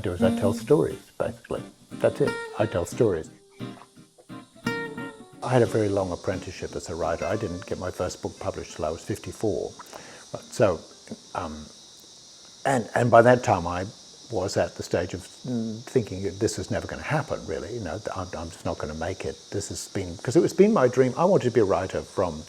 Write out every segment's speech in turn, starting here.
do is I tell stories, basically. That's it. I tell stories. I had a very long apprenticeship as a writer. I didn't get my first book published till I was 54. So, and by that time I was at the stage of thinking this is never going to happen, really. You know, I'm just not going to make it. This has been, because it's been my dream. I wanted to be a writer from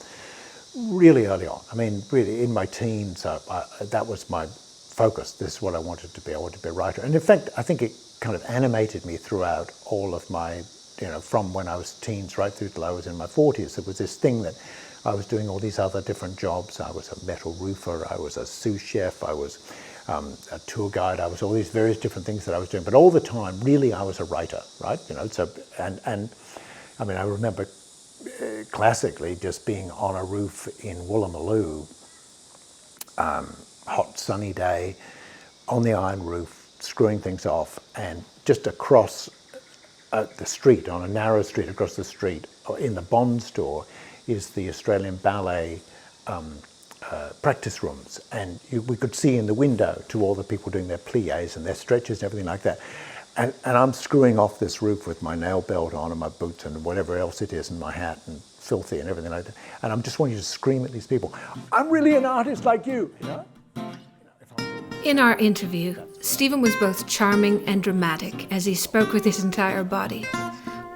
really early on. I mean, really, in my teens, that was my focus. This is what I wanted to be. I wanted to be a writer. And in fact, I think it kind of animated me throughout all of my, you know, from when I was teens right through till I was in my 40s. There was this thing that I was doing all these other different jobs. I was a metal roofer, I was a sous chef, I was a tour guide, I was all these various different things that I was doing. But all the time, really, I was a writer, right? You know, so, and I mean, I remember classically just being on a roof in Woolloomooloo, hot sunny day, on the iron roof, screwing things off, and just across the street, on a narrow street across the street, in the Bond store, is the Australian Ballet practice rooms, and we could see in the window to all the people doing their pliés and their stretches and everything like that. And I'm screwing off this roof with my nail belt on and my boots and whatever else it is, and my hat and filthy and everything like that. And I'm just wanting to scream at these people, I'm really an artist like you, you know? In our interview, Stephen was both charming and dramatic as he spoke with his entire body.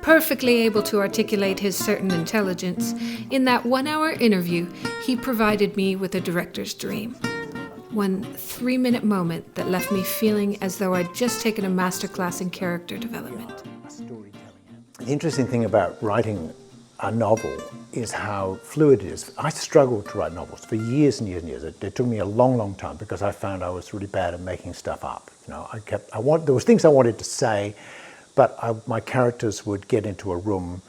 Perfectly able to articulate his certain intelligence, in that 1-hour interview, he provided me with a director's dream. One 3-minute moment that left me feeling as though I'd just taken a masterclass in character development. The interesting thing about writing a novel is how fluid it is. I struggled to write novels for years and years and years. It took me a long, long time because I found I was really bad at making stuff up. You know, there was things I wanted to say, but my characters would get into a room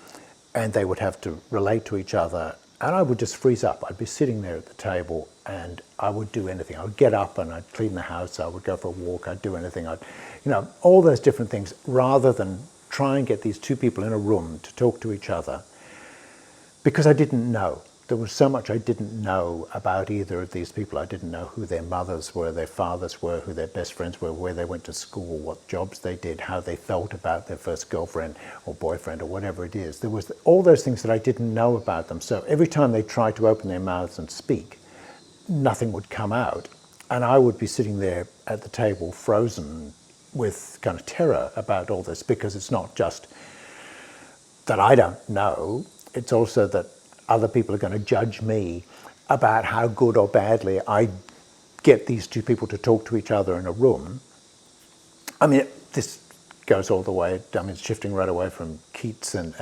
and they would have to relate to each other, and I would just freeze up. I'd be sitting there at the table and I would do anything. I would get up and I'd clean the house, I would go for a walk, I'd do anything. You know, all those different things, rather than try and get these two people in a room to talk to each other, because I didn't know. There was so much I didn't know about either of these people. I didn't know who their mothers were, their fathers were, who their best friends were, where they went to school, what jobs they did, how they felt about their first girlfriend or boyfriend or whatever it is. There was all those things that I didn't know about them. So every time they tried to open their mouths and speak, nothing would come out. And I would be sitting there at the table frozen with kind of terror about all this, because it's not just that I don't know, it's also that other people are going to judge me about how good or badly I get these two people to talk to each other in a room. I mean, this goes all the way, I mean, shifting right away from Keats and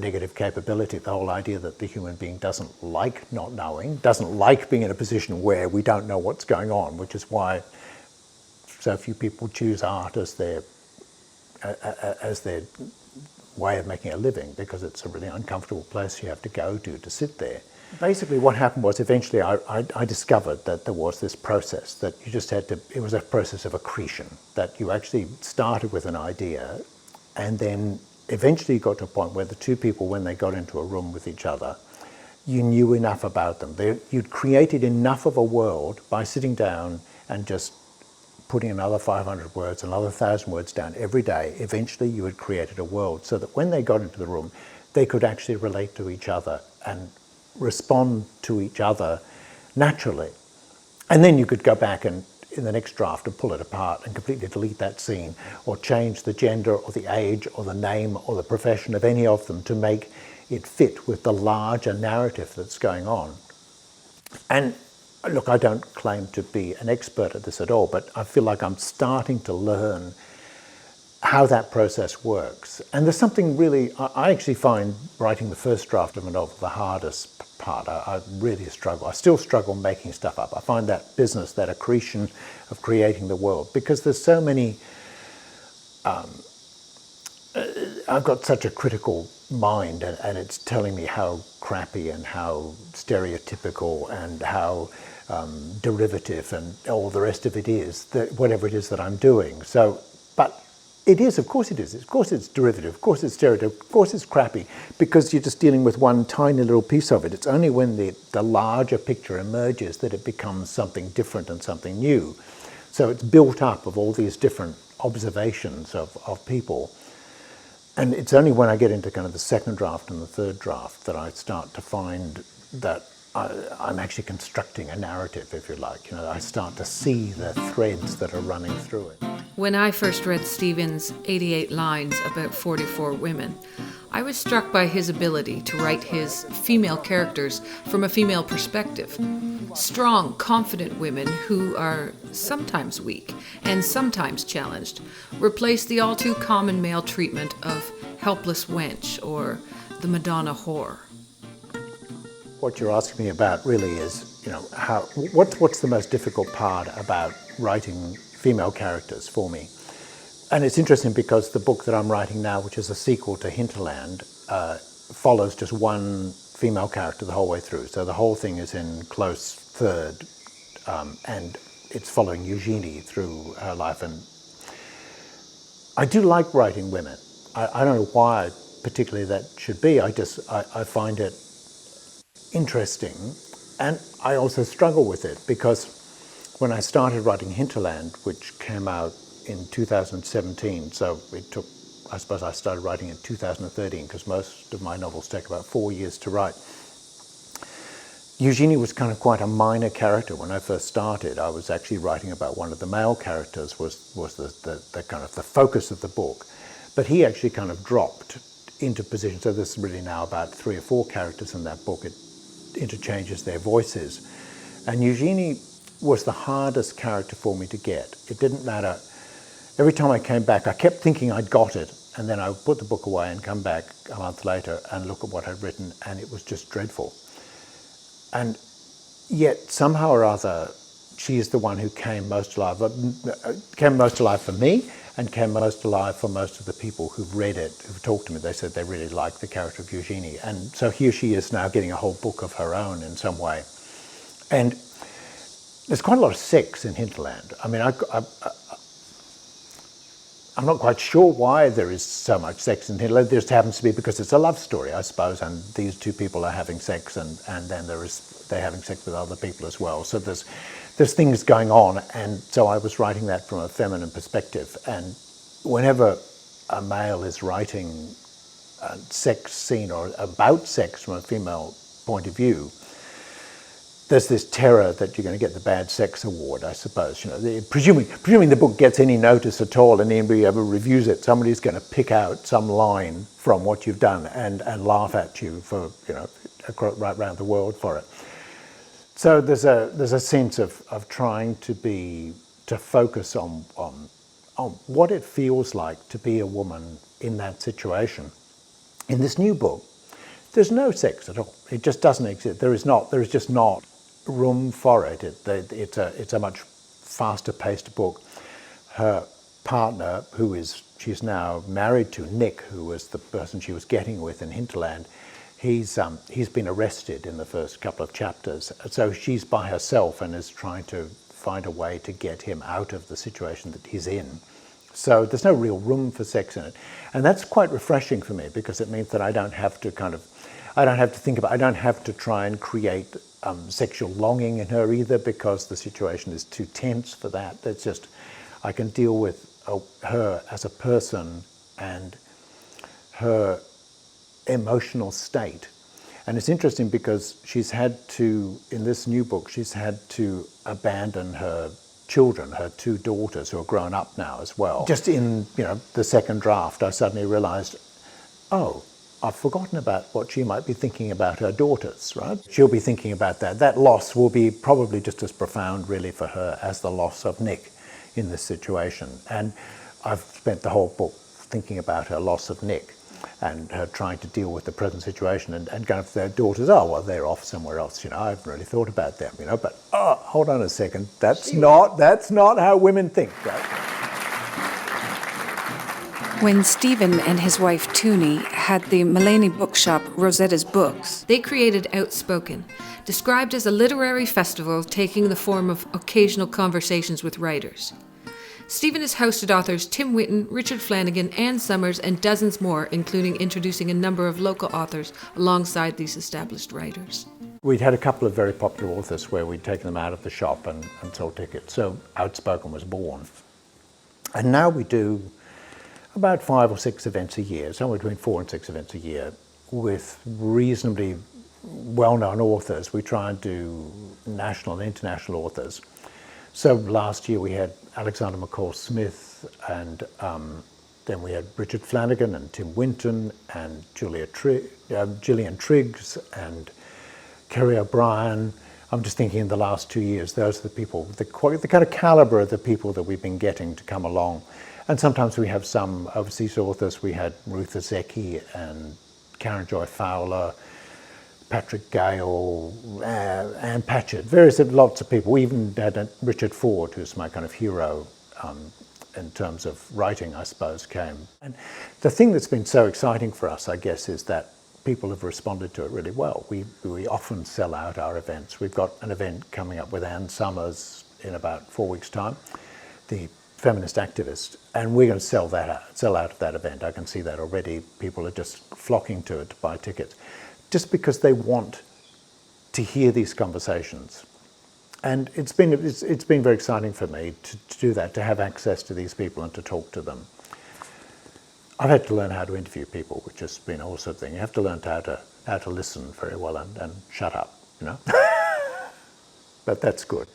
negative capability, the whole idea that the human being doesn't like not knowing, doesn't like being in a position where we don't know what's going on, which is why so few people choose art as their way of making a living, because it's a really uncomfortable place you have to go to sit there. Basically what happened was eventually I discovered that there was this process that you just had to, it was a process of accretion, that you actually started with an idea and then eventually you got to a point where the two people, when they got into a room with each other, you knew enough about them. You'd created enough of a world by sitting down and just putting another 500 words, another 1,000 words down every day. Eventually you had created a world so that when they got into the room, they could actually relate to each other and respond to each other naturally. And then you could go back and in the next draft and pull it apart and completely delete that scene, or change the gender or the age or the name or the profession of any of them to make it fit with the larger narrative that's going on. And look, I don't claim to be an expert at this at all, but I feel like I'm starting to learn how that process works. And there's something really, I actually find writing the first draft of a novel the hardest part. I really struggle. I still struggle making stuff up. I find that business, that accretion of creating the world, because there's so many, I've got such a critical mind, and it's telling me how crappy and how stereotypical and how derivative and all the rest of it is, that whatever it is that I'm doing. So, but it is, of course it is. Of course it's derivative, of course it's stereotypical, of course it's crappy, because you're just dealing with one tiny little piece of it. It's only when the larger picture emerges that it becomes something different and something new. So it's built up of all these different observations of people. And it's only when I get into kind of the second draft and the third draft that I start to find that I'm actually constructing a narrative, if you like. I start to see the threads that are running through it. When I first read Stephen's 88 lines about 44 women, I was struck by his ability to write his female characters from a female perspective. Strong, confident women who are sometimes weak and sometimes challenged replace the all too common male treatment of helpless wench or the Madonna whore. What you're asking me about really is, what's the most difficult part about writing female characters for me? And it's interesting because the book that I'm writing now, which is a sequel to Hinterland, follows just one female character the whole way through. So the whole thing is in close third, and it's following Eugenie through her life. And I do like writing women. I don't know why particularly that should be. I find it interesting, and I also struggle with it because when I started writing Hinterland, which came out in 2017, so I suppose I started writing in 2013 because most of my novels take about 4 years to write. Eugenie was kind of quite a minor character. When I first started, I was actually writing about one of the male characters was the kind of the focus of the book, but he actually kind of dropped into position. So there's really now about 3 or 4 characters in that book. It interchanges their voices. And Eugenie was the hardest character for me to get. It didn't matter. Every time I came back, I kept thinking I'd got it, and then I would put the book away and come back a month later and look at what I'd written, and it was just dreadful. And yet, somehow or other, she is the one who came most alive for me, and came most alive for most of the people who've read it, who've talked to me. They said they really liked the character of Eugenie. And so here she is now getting a whole book of her own in some way. And there's quite a lot of sex in Hinterland. I mean, I'm not quite sure why there is so much sex in Hinterland. There just happens to be because it's a love story, I suppose, and these two people are having sex, and then they're having sex with other people as well. So there's things going on, and so I was writing that from a feminine perspective. And whenever a male is writing a sex scene or about sex from a female point of view, there's this terror that you're going to get the bad sex award, I suppose. Presuming the book gets any notice at all and anybody ever reviews it, somebody's going to pick out some line from what you've done and laugh at you for, right around the world for it. So there's a sense of trying to focus on what it feels like to be a woman in that situation. In this new book, there's no sex at all. It just doesn't exist. There is just not room for it. It's a much faster paced book. Her partner, she's now married to, Nick, who was the person she was getting with in Hinterland, he's been arrested in the first couple of chapters. So she's by herself and is trying to find a way to get him out of the situation that he's in. So there's no real room for sex in it. And that's quite refreshing for me because it means that I don't have to try and create sexual longing in her either, because the situation is too tense for that. It's just, I can deal with her as a person and her emotional state. And it's interesting because in this new book, she's had to abandon her children, her 2 daughters who are grown up now as well. Just in the second draft, I suddenly realized, I've forgotten about what she might be thinking about her daughters, right? She'll be thinking about that. That loss will be probably just as profound really for her as the loss of Nick in this situation. And I've spent the whole book thinking about her loss of Nick and her trying to deal with the present situation and kind of their daughters, they're off somewhere else, I haven't really thought about them, but hold on a second, that's not how women think, right? When Stephen and his wife Toonie had the Mulaney bookshop Rosetta's Books, They created Outspoken, described as a literary festival taking the form of occasional conversations with writers. Stephen has hosted authors Tim Whitten, Richard Flanagan, Anne Summers, and dozens more, including introducing a number of local authors alongside these established writers. We'd had a couple of very popular authors where we'd taken them out of the shop and sold tickets, so Outspoken was born. And now we do about 5 or 6 events a year, somewhere between 4 and 6 events a year, with reasonably well-known authors. We try and do national and international authors. So last year we had Alexander McCall Smith, and then we had Richard Flanagan and Tim Winton and Gillian Triggs and Kerry O'Brien. I'm just thinking in the last 2 years, those are the people, the kind of calibre of the people that we've been getting to come along. And sometimes we have some overseas authors. We had Ruth Ozeki and Karen Joy Fowler, Patrick Gale, Anne Patchett, lots of people. We even had Richard Ford, who's my kind of hero in terms of writing, I suppose, came. And the thing that's been so exciting for us, I guess, is that people have responded to it really well. We often sell out our events. We've got an event coming up with Anne Summers in about 4 weeks' time, the feminist activist, and we're going to sell out of that event. I can see that already. People are just flocking to it to buy tickets, just because they want to hear these conversations. And it's been very exciting for me to do that, to have access to these people and to talk to them. I've had to learn how to interview people, which has been a whole sort of thing. You have to learn how to listen very well and shut up, you know. But that's good.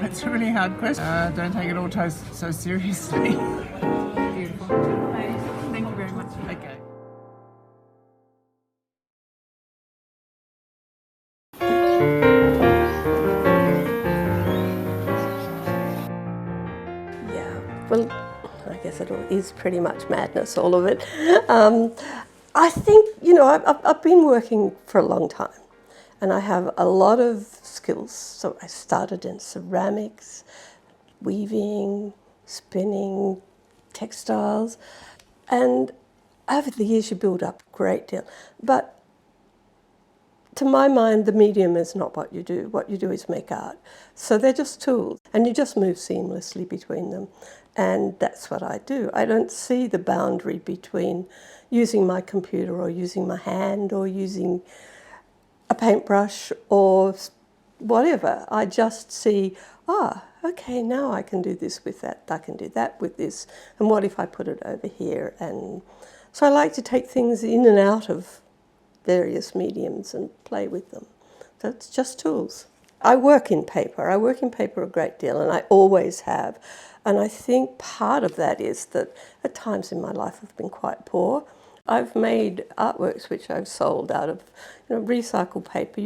It's a really hard question. Don't take it all so seriously. Beautiful. Thank you very much. Okay. Yeah, well, I guess it all is pretty much madness, all of it. I think, I've been working for a long time. And I have a lot of skills. So I started in ceramics, weaving, spinning, textiles. And over the years you build up a great deal. But to my mind, the medium is not what you do. What you do is make art. So they're just tools. And you just move seamlessly between them. And that's what I do. I don't see the boundary between using my computer or using my hand or using a paintbrush or whatever. I just see, okay, now I can do this with that, I can do that with this, and what if I put it over here? And so I like to take things in and out of various mediums and play with them. So it's just tools. I work in paper. I work in paper a great deal, and I always have. And I think part of that is that at times in my life I've been quite poor. I've made artworks which I've sold out of recycled paper.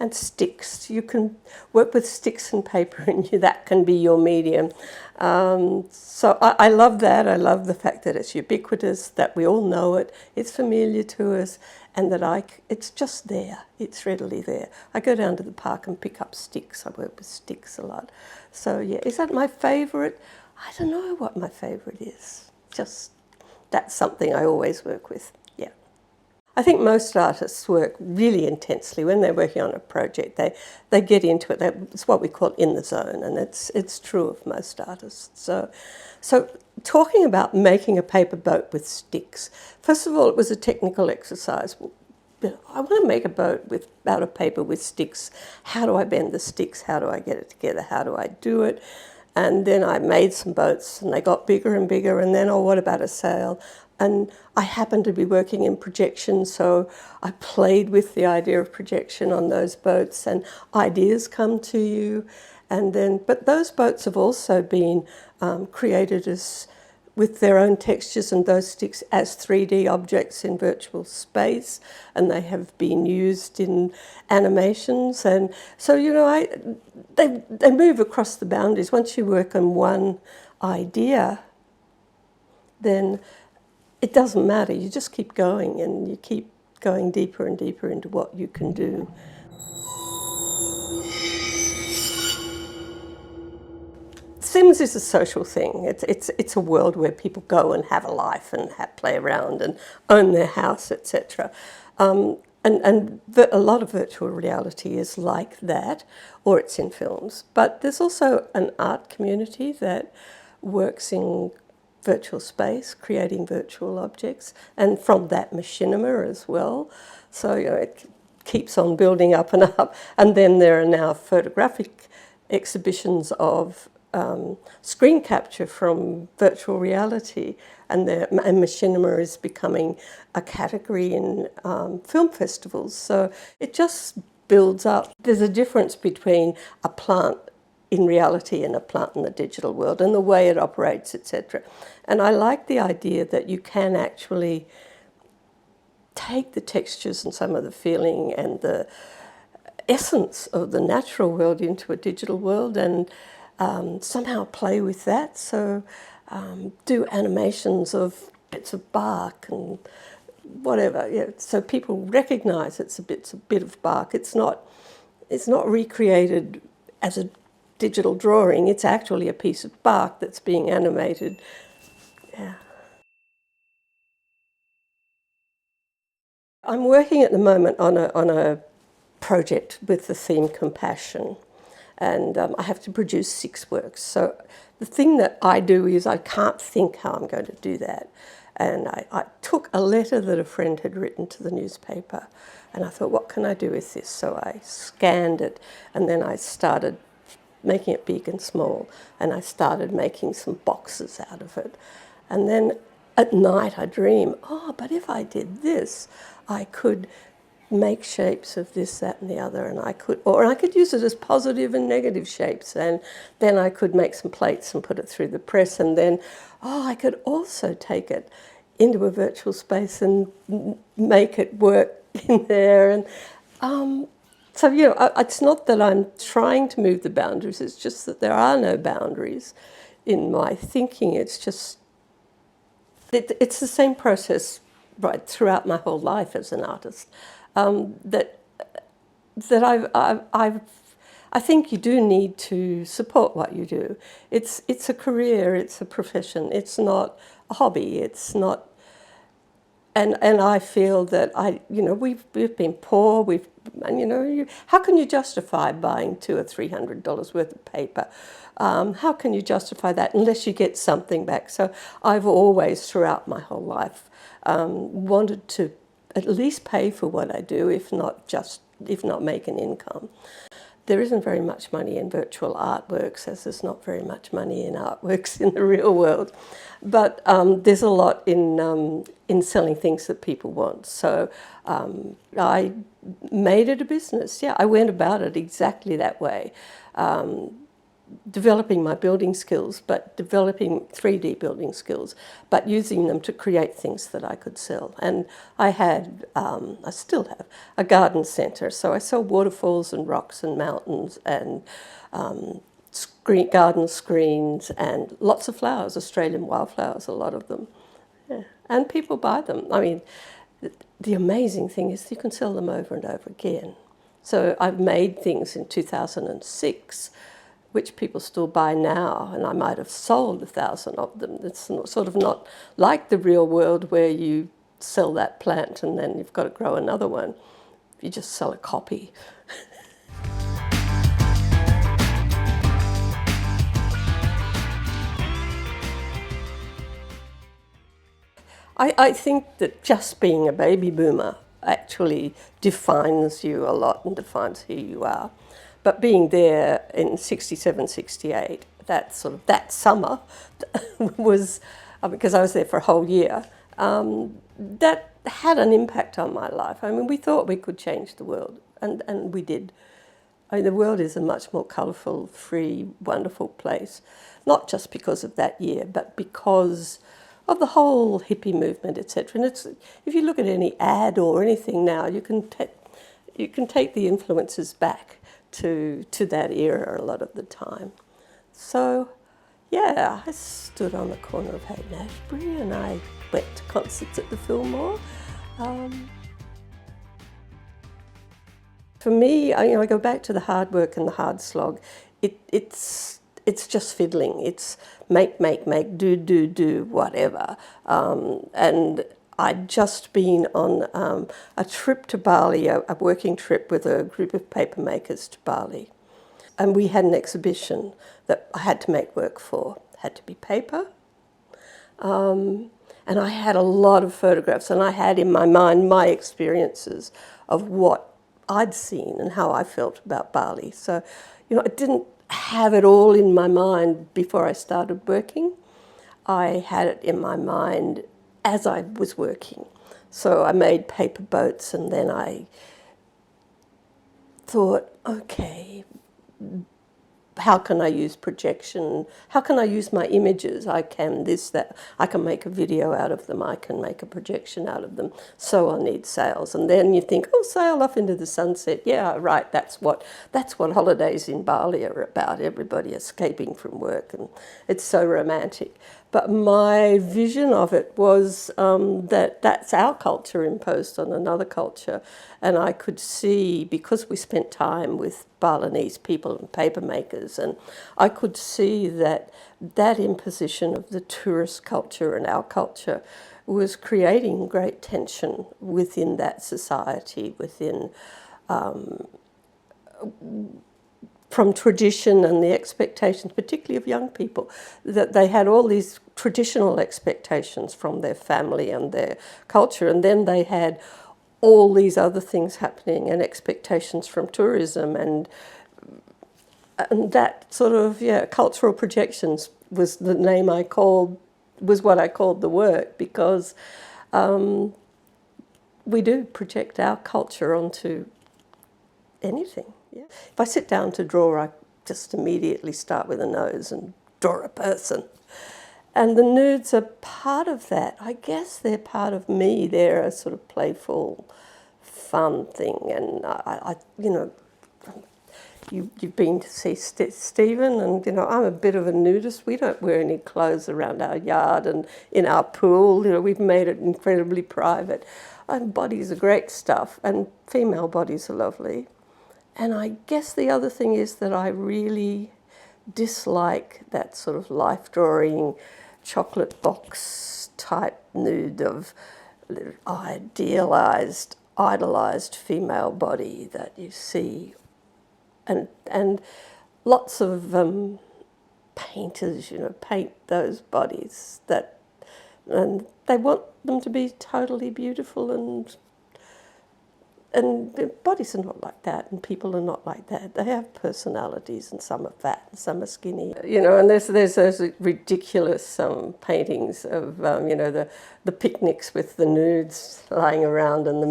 And sticks. You can work with sticks and paper, and that can be your medium. So I love that. I love the fact that it's ubiquitous, that we all know it, it's familiar to us, and that it's just there. It's readily there. I go down to the park and pick up sticks. I work with sticks a lot. So yeah, is that my favourite? I don't know what my favourite is. Just that's something I always work with. Yeah. I think most artists work really intensely when they're working on a project. They get into it. It's what we call in the zone, and it's true of most artists. So talking about making a paper boat with sticks, first of all, it was a technical exercise. I want to make a boat out of paper with sticks. How do I bend the sticks? How do I get it together? How do I do it? And then I made some boats, and they got bigger and bigger, and then, what about a sail? And I happened to be working in projection, so I played with the idea of projection on those boats, and ideas come to you. But those boats have also been created with their own textures and those sticks as 3D objects in virtual space, and they have been used in animations. And so, they move across the boundaries. Once you work on one idea, then it doesn't matter. You just keep going, and you keep going deeper and deeper into what you can do. Sims is a social thing. It's a world where people go and have a life and play around and own their house, etc. a lot of virtual reality is like that, or it's in films. But there's also an art community that works in virtual space, creating virtual objects, and from that machinima as well. So it keeps on building up and up. And then there are now photographic exhibitions of screen capture from virtual reality, and machinima is becoming a category in film festivals. So it just builds up. There's a difference between a plant in reality and a plant in the digital world and the way it operates, etc. And I like the idea that you can actually take the textures and some of the feeling and the essence of the natural world into a digital world and somehow play with that. So do animations of bits of bark and whatever. Yeah. So people recognise it's a bit of bark. It's not recreated as a digital drawing. It's actually a piece of bark that's being animated. Yeah. I'm working at the moment on a project with the theme compassion, and I have to produce 6 works. So the thing that I do is I can't think how I'm going to do that. And I took a letter that a friend had written to the newspaper, and I thought, what can I do with this? So I scanned it, and then I started making it big and small, and I started making some boxes out of it. And then at night I dream, but if I did this, I could make shapes of this, that and the other, and I could use it as positive and negative shapes, and then I could make some plates and put it through the press, and then I could also take it into a virtual space and make it work in there. And so it's not that I'm trying to move the boundaries, it's just that there are no boundaries in my thinking. It's just it's the same process right throughout my whole life as an artist. I think you do need to support what you do. It's a career, it's a profession, it's not a hobby, it's not. And I feel that we've been poor. How can you justify buying $200 or $300 worth of paper? How can you justify that unless you get something back? So I've always, throughout my whole life, wanted to at least pay for what I do, if not make an income. There isn't very much money in virtual artworks, as there's not very much money in artworks in the real world. But there's a lot in selling things that people want. So I made it a business. Yeah, I went about it exactly that way. Developing my building skills, but developing 3D building skills, but using them to create things that I could sell. And I had, I still have, a garden centre. So I sell waterfalls and rocks and mountains and garden screens and lots of flowers, Australian wildflowers, a lot of them. Yeah. And people buy them. I mean, the amazing thing is you can sell them over and over again. So I've made things in 2006 which people still buy now, and I might have sold 1,000 of them. It's sort of not like the real world where you sell that plant and then you've got to grow another one. You just sell a copy. I think that just being a baby boomer actually defines you a lot and defines who you are. But being there in 67, 68, that summer was, because I was there for a whole year, that had an impact on my life. I mean, we thought we could change the world, and we did. I mean, the world is a much more colourful, free, wonderful place, not just because of that year, but because of the whole hippie movement, etc. And if you look at any ad or anything now, you can take the influences back to that era a lot of the time. So, yeah, I stood on the corner of Hayden Ashbury and I went to concerts at the Fillmore. For me, I go back to the hard work and the hard slog. It's just fiddling. It's make, do, whatever. And I'd just been on a trip to Bali, a working trip with a group of paper makers to Bali. And we had an exhibition that I had to make work for. It had to be paper. And I had a lot of photographs, and I had in my mind my experiences of what I'd seen and how I felt about Bali. So, I didn't have it all in my mind before I started working. I had it in my mind as I was working. So I made paper boats, and then I thought, okay, how can I use projection? How can I use my images? I can this, that. I can make a video out of them. I can make a projection out of them. So I'll need sails. And then you think, oh, sail off into the sunset. Yeah, right, that's what holidays in Bali are about. Everybody escaping from work, and it's so romantic. But my vision of it was that's our culture imposed on another culture. And I could see, because we spent time with Balinese people and paper makers, and I could see that imposition of the tourist culture and our culture was creating great tension within that society, within from tradition and the expectations, particularly of young people, that they had all these traditional expectations from their family and their culture, and then they had all these other things happening and expectations from tourism, and that sort of, cultural projections was the name was what I called the work, because we do project our culture onto anything. Yeah. If I sit down to draw, I just immediately start with a nose and draw a person. And the nudes are part of that. I guess they're part of me. They're a sort of playful, fun thing. And you've been to see Stephen, and I'm a bit of a nudist. We don't wear any clothes around our yard and in our pool. We've made it incredibly private. And bodies are great stuff, and female bodies are lovely. And I guess the other thing is that I really dislike that sort of life drawing, chocolate box type nude of idealised, idolised female body that you see. And lots of painters, paint those bodies and they want them to be totally beautiful, and bodies are not like that, and people are not like that. They have personalities, and some are fat, and some are skinny. And there's those ridiculous paintings of the picnics with the nudes lying around, and the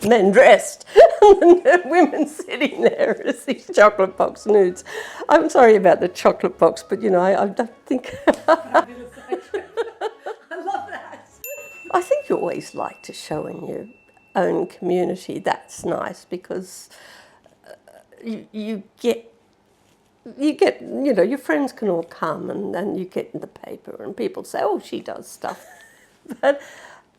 men dressed, and the women sitting there as these chocolate box nudes. I'm sorry about the chocolate box, but I think I love that. I think you always like to show in your own community. That's nice, because you get your friends can all come, and you get in the paper and people say, oh, she does stuff. but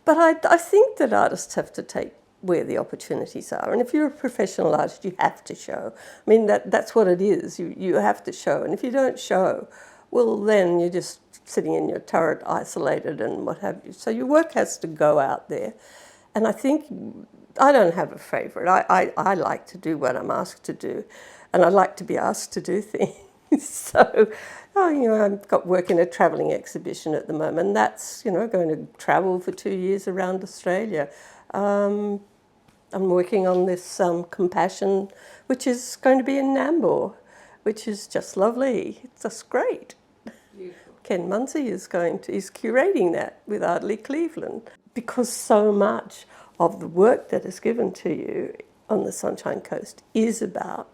I think that artists have to take where the opportunities are, and if you're a professional artist, you have to show. I mean, that's what it is. You have to show, and if you don't show, well, then you're just sitting in your turret isolated and what have you. So your work has to go out there. And I think I don't have a favourite. I like to do what I'm asked to do, and I like to be asked to do things. So, I've got work in a travelling exhibition at the moment. That's, going to travel for 2 years around Australia. I'm working on this compassion, which is going to be in Nambour, which is just lovely. It's just great. Beautiful. Ken Munsie is curating that with Ardley Cleveland. Because so much of the work that is given to you on the Sunshine Coast is about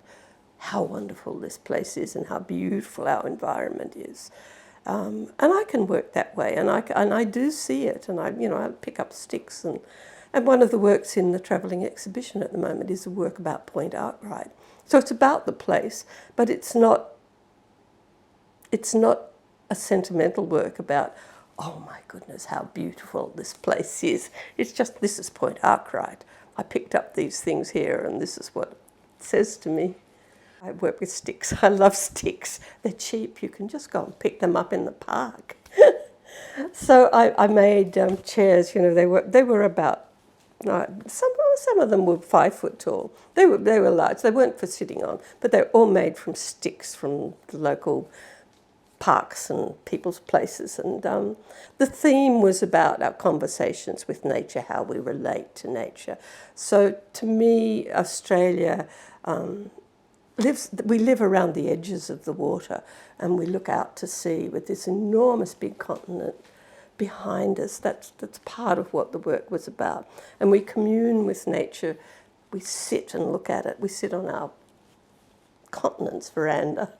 how wonderful this place is and how beautiful our environment is. And I can work that way, and I do see it, and I pick up sticks. And one of the works in the travelling exhibition at the moment is a work about Point Arkwright. So it's about the place, but it's not a sentimental work about, oh my goodness, how beautiful this place is. It's just, this is Point Arkwright. I picked up these things here, and this is what it says to me. I work with sticks. I love sticks. They're cheap. You can just go and pick them up in the park. So I made chairs. You know, they were about some of them were 5 foot tall. They were large. They weren't for sitting on, but they were all made from sticks from the local parks and people's places. And the theme was about our conversations with nature, how we relate to nature. So to me, Australia we live around the edges of the water, and we look out to sea with this enormous big continent behind us. That's part of what the work was about. And we commune with nature. We sit and look at it. We sit on our continent's veranda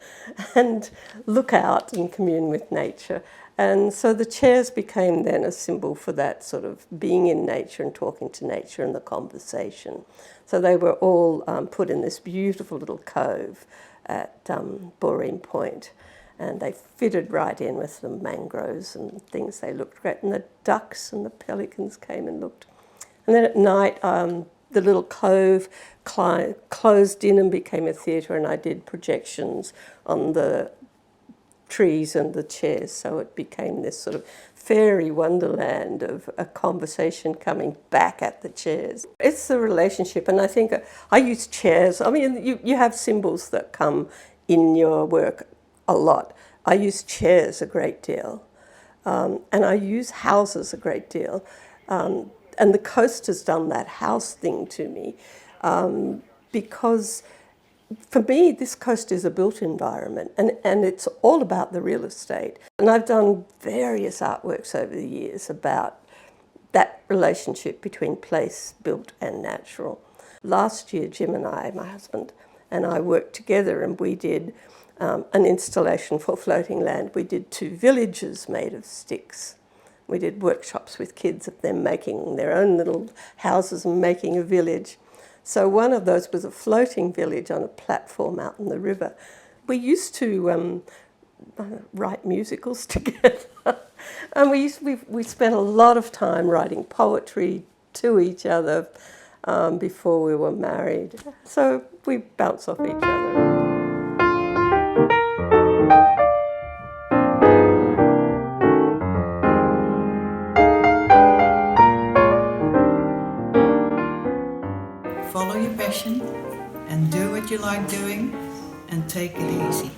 and look out and commune with nature. And so the chairs became then a symbol for that sort of being in nature and talking to nature and the conversation. So they were all put in this beautiful little cove at Boreen Point, and they fitted right in with the mangroves and things. They looked great, and the ducks and the pelicans came and looked. And then at night, the little cove closed in and became a theatre, and I did projections on the trees and the chairs, so it became this sort of fairy wonderland of a conversation coming back at the chairs. It's the relationship, and I think I use chairs. I mean, you have symbols that come in your work a lot. I use chairs a great deal, and I use houses a great deal, and the coast has done that house thing to me, because for me, this coast is a built environment, and it's all about the real estate. And I've done various artworks over the years about that relationship between place, built and natural. Last year, Jim and I, my husband, and I worked together, and we did an installation for Floating Land. We did 2 villages made of sticks. We did workshops with kids of them making their own little houses and making a village. So one of those was a floating village on a platform out in the river. We used to write musicals together, and we spent a lot of time writing poetry to each other before we were married. So we bounce off each other. Follow your passion and do what you like doing and take it easy.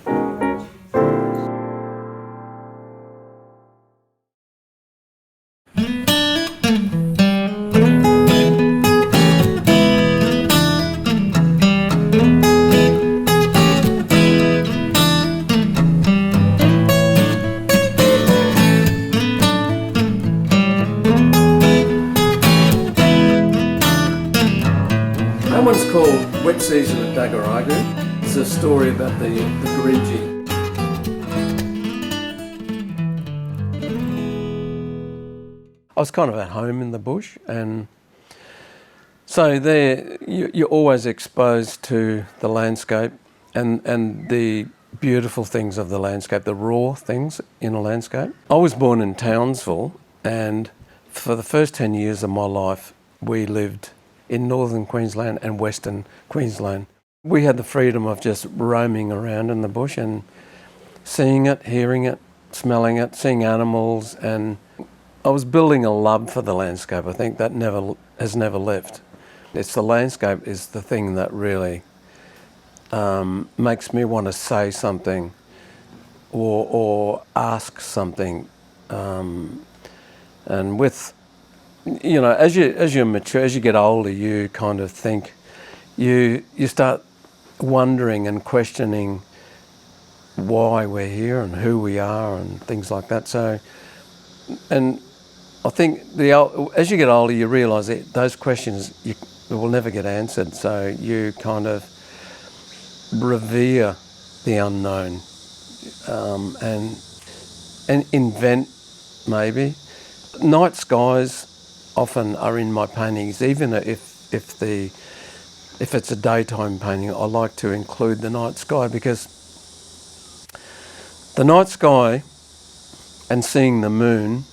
That one's called Wet Season at Dagaragu. It's a story about the Gurindji. I was kind of at home in the bush, and so there you're always exposed to the landscape and the beautiful things of the landscape, the raw things in a landscape. I was born in Townsville, and for the first 10 years of my life we lived in northern Queensland and western Queensland. We had the freedom of just roaming around in the bush and seeing it, hearing it, smelling it, seeing animals, and I was building a love for the landscape. I think that has never left. It's the landscape is the thing that really makes me want to say something or ask something. And with, you know, as you mature, as you get older, you kind of think, you start wondering and questioning why we're here and who we are and things like that. So, and I think as you get older, you realise that those questions will never get answered. So you kind of revere the unknown and invent maybe. Night skies often are in my paintings, even if it's a daytime painting. I like to include the night sky because the night sky and seeing the moon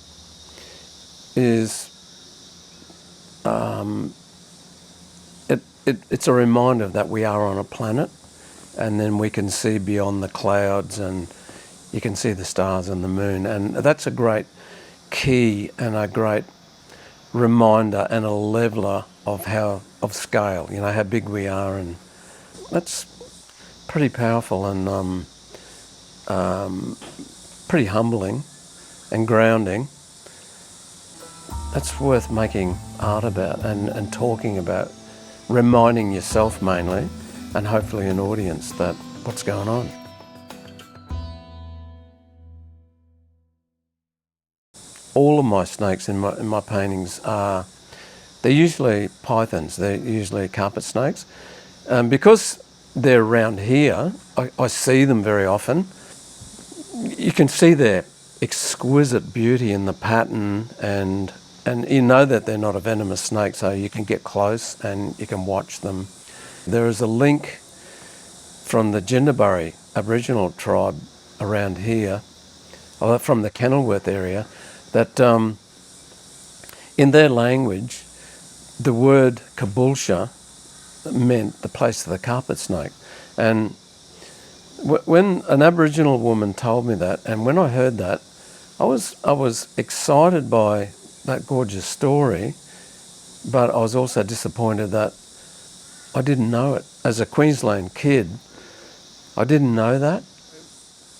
is it's a reminder that we are on a planet, and then we can see beyond the clouds and you can see the stars and the moon, and that's a great key and a great reminder and a leveler of scale, you know, how big we are, and that's pretty powerful and pretty humbling and grounding. That's worth making art about and talking about, reminding yourself mainly, and hopefully an audience, that what's going on. All of my snakes in my paintings they're usually pythons, they're usually carpet snakes. Because they're around here, I see them very often. You can see their exquisite beauty in the pattern, and you know that they're not a venomous snake, so you can get close and you can watch them. There is a link from the Jindaburri Aboriginal tribe around here, or from the Kenilworth area, that in their language, the word Caboolture meant the place of the carpet snake. And when an Aboriginal woman told me that, and when I heard that, I was excited by that gorgeous story, but I was also disappointed that I didn't know it. As a Queensland kid, I didn't know that.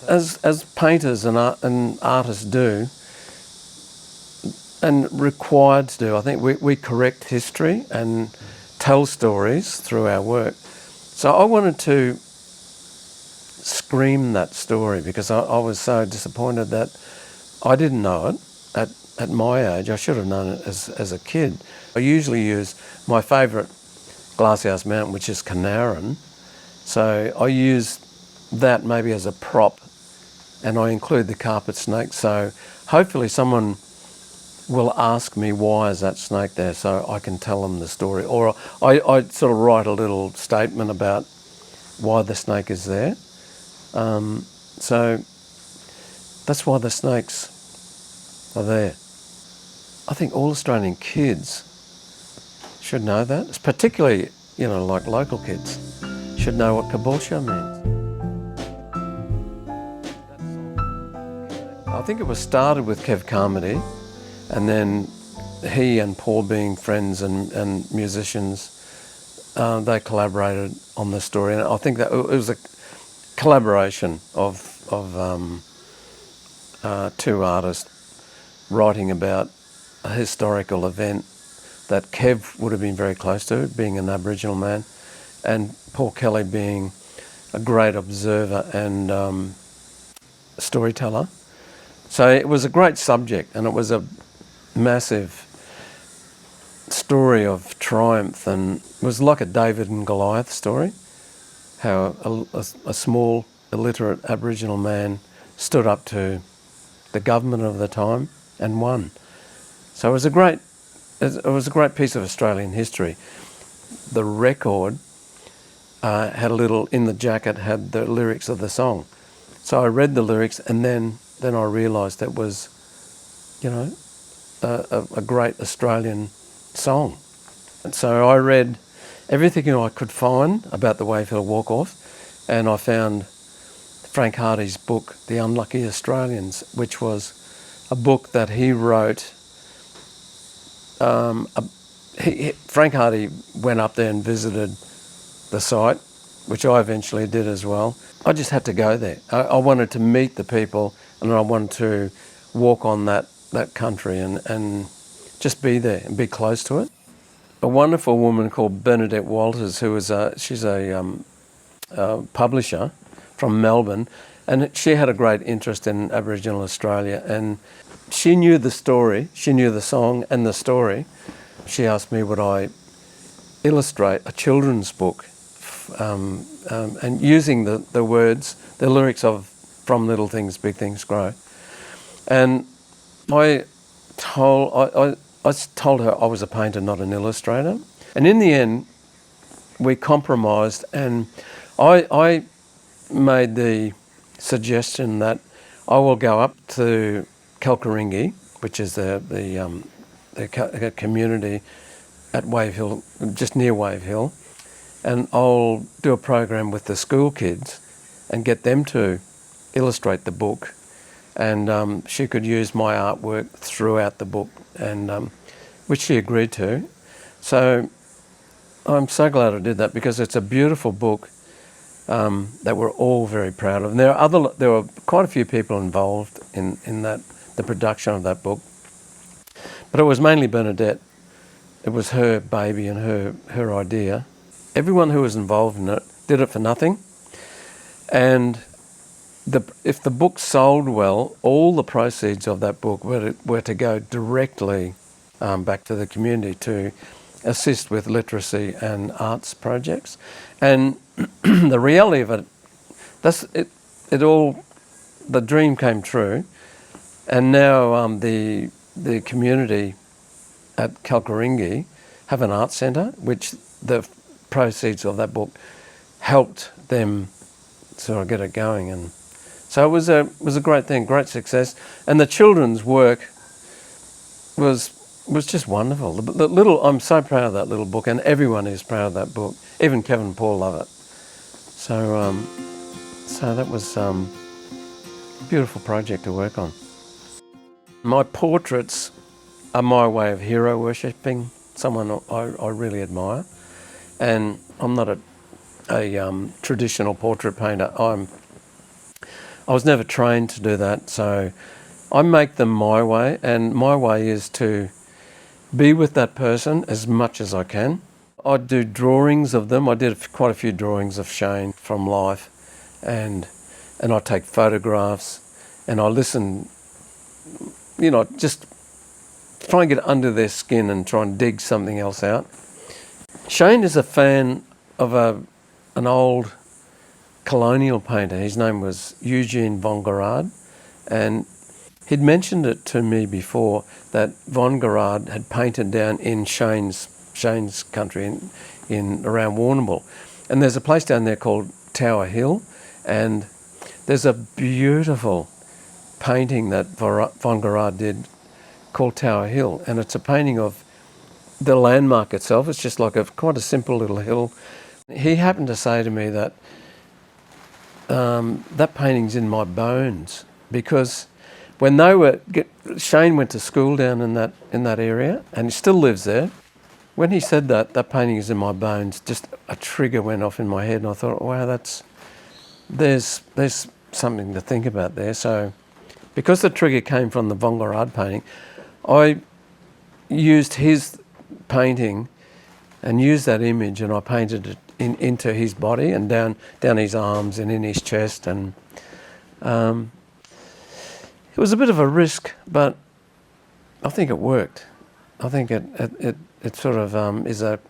As painters and artists do, and required to do, I think we correct history and tell stories through our work. So I wanted to scream that story because I was so disappointed that I didn't know it at my age. I should have known it as a kid. I usually use my favourite glasshouse mountain, which is Canaran. So I use that maybe as a prop, and I include the carpet snake. So hopefully someone will ask me, why is that snake there, so I can tell them the story. Or I sort of write a little statement about why the snake is there. So that's why the snakes are there. I think all Australian kids should know that. It's particularly, you know, like local kids should know what Caboolture means. I think it was started with Kev Carmody, and then he and Paul, being friends and musicians, they collaborated on the story. And I think that it was a collaboration of two artists writing about a historical event that Kev would have been very close to, being an Aboriginal man, and Paul Kelly being a great observer and storyteller. So it was a great subject, and it was a massive story of triumph, and it was like a David and Goliath story, how a small illiterate Aboriginal man stood up to the government of the time and won. So it was a great piece of Australian history. The record had a little, in the jacket, had the lyrics of the song. So I read the lyrics, and then I realised that was, you know, a great Australian song. And so I read everything I could find about the Wave Hill Walk-Off, and I found Frank Hardy's book, The Unlucky Australians, which was a book that he wrote. Frank Hardy went up there and visited the site, which I eventually did as well. I just had to go there. I wanted to meet the people, and I wanted to walk on that country and just be there and be close to it. A wonderful woman called Bernadette Walters, she's a publisher from Melbourne, and she had a great interest in Aboriginal Australia, and she knew the story, she knew the song and the story. She asked me would I illustrate a children's book and using the words, the lyrics of From Little Things Big Things Grow. And I told her I was a painter, not an illustrator. And in the end, we compromised, and I made the suggestion that I will go up to Kalkaringi, which is the community at Wave Hill, just near Wave Hill, and I'll do a program with the school kids and get them to illustrate the book and she could use my artwork throughout the book, and which she agreed to. So I'm so glad I did that, because it's a beautiful book that we're all very proud of. And there were quite a few people involved in the production of that book, but it was mainly Bernadette. It was her baby and her idea. Everyone who was involved in it did it for nothing, and if the book sold well, all the proceeds of that book were to go directly back to the community to assist with literacy and arts projects. And the reality of it, the dream came true, and now the community at Kalkaringi have an art centre, which the proceeds of that book helped them sort of get it going. And so it was a great thing, great success. And the children's work was just wonderful. I'm so proud of that little book, and everyone is proud of that book. Even Kevin and Paul love it. So that was a beautiful project to work on. My portraits are my way of hero worshipping, someone I really admire. And I'm not a traditional portrait painter. I was never trained to do that, so I make them my way, and my way is to be with that person as much as I can. I do drawings of them. I did quite a few drawings of Shane from life, and I take photographs, and I listen, just try and get under their skin and try and dig something else out. Shane is a fan of an old colonial painter. His name was Eugene von Gerard, and he'd mentioned it to me before that von Gerard had painted down in Shane's country in around Warrnambool. And there's a place down there called Tower Hill, and there's a beautiful painting that von Gerard did called Tower Hill, and it's a painting of the landmark itself. It's just like quite a simple little hill. He happened to say to me that that painting's in my bones, because when Shane went to school down in that area, and he still lives there. When he said that painting is in my bones, just a trigger went off in my head, and I thought, wow, there's something to think about there. So, because the trigger came from the von Gerard painting, I used his painting and used that image, and I painted it into his body and down his arms and in his chest, and it was a bit of a risk, but I think it worked. I think it sort of is like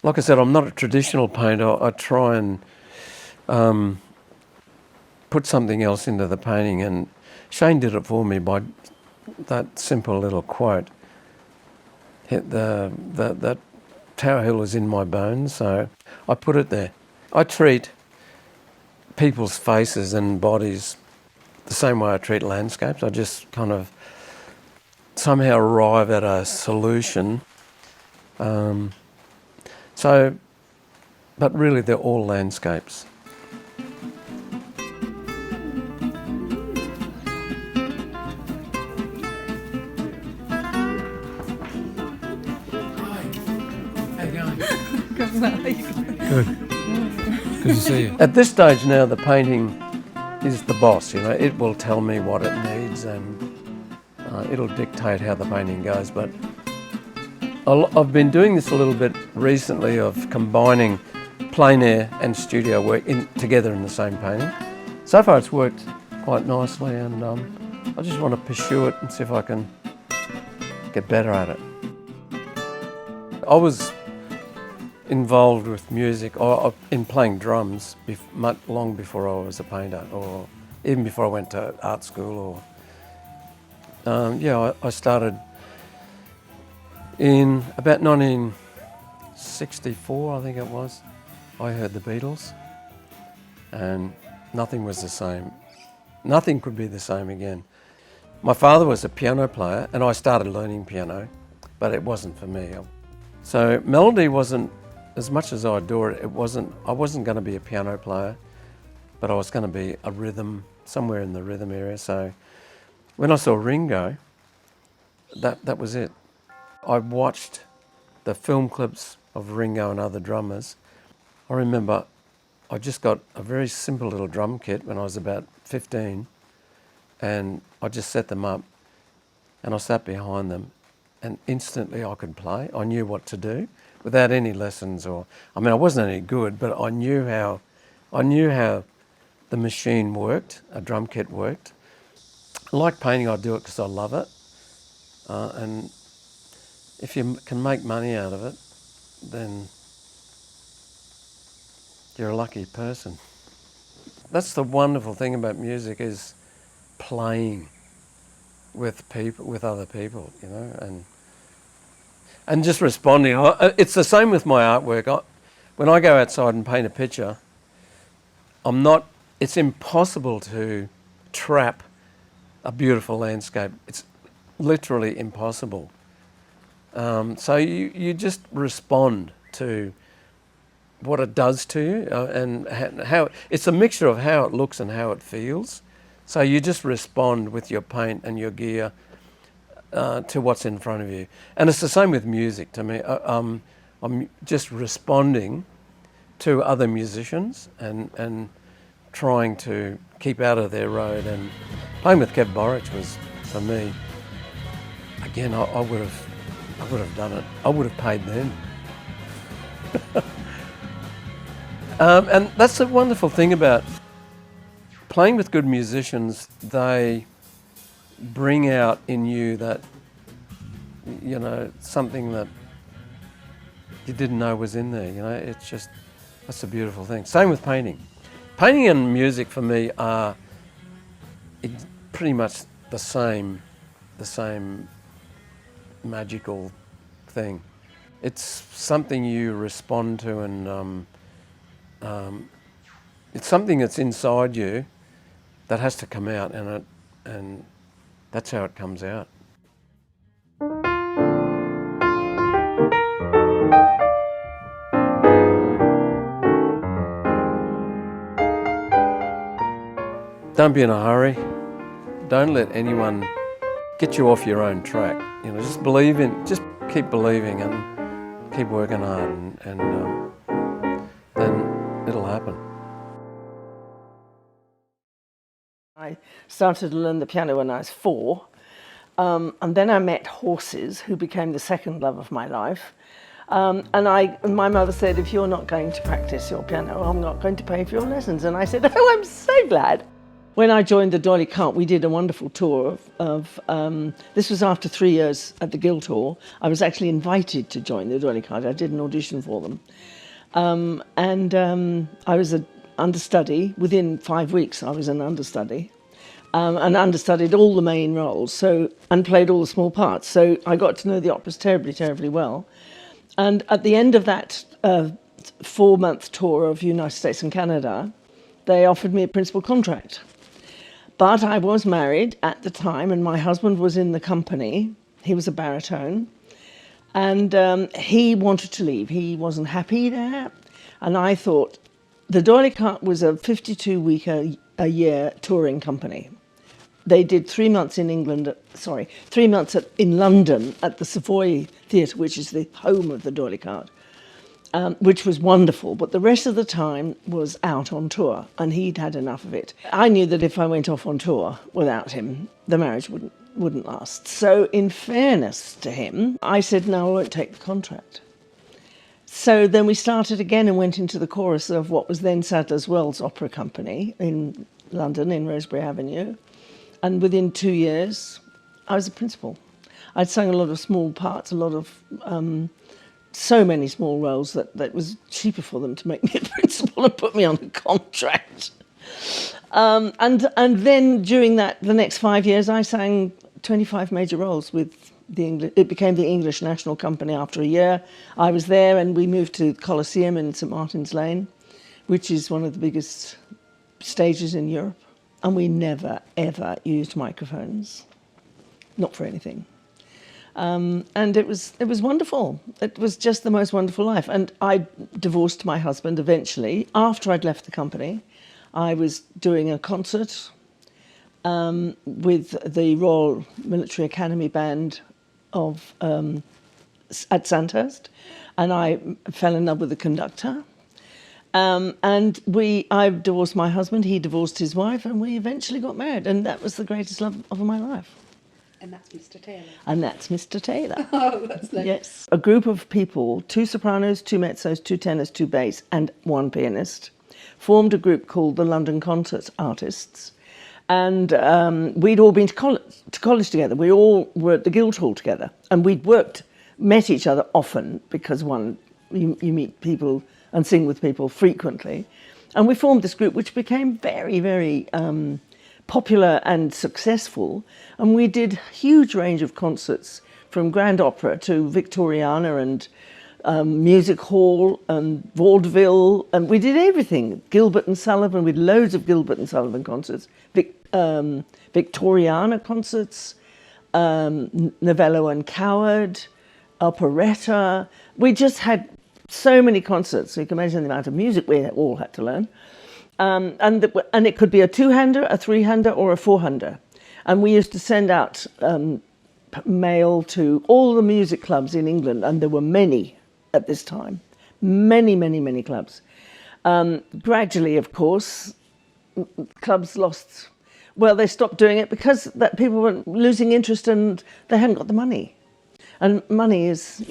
I said, I'm not a traditional painter. I try and put something else into the painting, and Shane did it for me by that simple little quote. That Tower Hill is in my bones, so I put it there. I treat people's faces and bodies the same way I treat landscapes. I just kind of somehow arrive at a solution. But really they're all landscapes. Good. Good to see you. At this stage now, the painting is the boss. It will tell me what it needs, and it'll dictate how the painting goes. But I've been doing this a little bit recently, of combining plein air and studio work together in the same painting. So far, it's worked quite nicely, and I just want to pursue it and see if I can get better at it. I was involved with music in playing drums long before I was a painter, or even before I went to art school. I started in about 1964, I think it was. I heard the Beatles, and nothing was the same. Nothing could be the same again. My father was a piano player, and I started learning piano, but it wasn't for me. So melody wasn't, as much as I adore it, I wasn't going to be a piano player, but I was going to be a rhythm somewhere in the rhythm area. So when I saw Ringo, that was it. I watched the film clips of Ringo and other drummers. I remember I just got a very simple little drum kit when I was about 15, and I just set them up and I sat behind them, and instantly I could play. I knew what to do without any lessons, I wasn't any good, but I knew how the machine worked, a drum kit worked. Like painting, I do it because I love it, and if you can make money out of it, then you're a lucky person. That's the wonderful thing about music, is playing with people, with other people, you know, and just responding. It's the same with my artwork. When I go outside and paint a picture, it's impossible to trap a beautiful landscape. It's literally impossible. So you just respond to what it does to you, and how it's a mixture of how it looks and how it feels. So you just respond with your paint and your gear to what's in front of you. And it's the same with music to me. I'm just responding to other musicians and trying to keep out of their road. And playing with Kev Borich was, for me, again, I would have done it. I would have paid them. And that's the wonderful thing about playing with good musicians. They bring out in you that, you know, something that you didn't know was in there, you know. It's just, that's a beautiful thing. Same with painting. Painting and music for me are pretty much the same magical thing. It's something you respond to, and it's something that's inside you that has to come out, and that's how it comes out. Don't be in a hurry. Don't let anyone get you off your own track. You know, just keep believing and keep working hard, and then it'll happen. I started to learn the piano when I was 4, and then I met horses, who became the second love of my life. And my mother said, if you're not going to practice your piano, I'm not going to pay for your lessons. And I said, oh, I'm so glad. When I joined the D'Oyly Carte, we did a wonderful tour of this was after 3 years at the Guildhall. I was actually invited to join the D'Oyly Carte. I did an audition for them. I was an understudy. Within 5 weeks, I was an understudy. And understudied all the main roles, and played all the small parts. So I got to know the operas terribly, terribly well. And at the end of that 4-month tour of United States and Canada, they offered me a principal contract. But I was married at the time, and my husband was in the company. He was a baritone, and he wanted to leave. He wasn't happy there, and I thought the D'Oyly Carte was a 52-week-a-year touring company. They did 3 months in England, 3 months in London at the Savoy Theatre, which is the home of the D'Oyly Carte, which was wonderful. But the rest of the time was out on tour, and he'd had enough of it. I knew that if I went off on tour without him, the marriage wouldn't last. So in fairness to him, I said, no, I won't take the contract. So then we started again and went into the chorus of what was then Sadler's Wells Opera Company in London, in Rosebery Avenue. And within 2 years, I was a principal. I'd sung a lot of small parts, a lot of so many small roles that it was cheaper for them to make me a principal and put me on a contract. And then during the next 5 years, I sang 25 major roles with the English. It became the English National Company after a year. I was there, and we moved to the Coliseum in St Martin's Lane, which is one of the biggest stages in Europe. And we never, ever used microphones, not for anything. And it was wonderful. It was just the most wonderful life. And I divorced my husband eventually. After I'd left the company, I was doing a concert with the Royal Military Academy Band of at Sandhurst, and I fell in love with the conductor. I divorced my husband, he divorced his wife, and we eventually got married, and that was the greatest love of my life. And that's Mr. Taylor. And that's Mr. Taylor. Oh, that's nice. Yes. A group of people, 2 sopranos, 2 mezzos, 2 tenors, 2 bass, and 1 pianist, formed a group called the London Concert Artists. And we'd all been to college together. We all were at the Guildhall together. And we'd met each other often because you meet people and sing with people frequently. And we formed this group which became very, very popular and successful. And we did a huge range of concerts from Grand Opera to Victoriana and Music Hall and vaudeville. And we did everything. Gilbert and Sullivan, with loads of Gilbert and Sullivan concerts. Victoriana concerts, Novello and Coward, operetta. We just had so many concerts, so you can imagine the amount of music we all had to learn. And it could be a 2-hander, a 3-hander, or a 4-hander. And we used to send out mail to all the music clubs in England, and there were many at this time. Many, many, many clubs. Gradually, of course, clubs lost. Well, they stopped doing it because that people were losing interest and they hadn't got the money. And money is,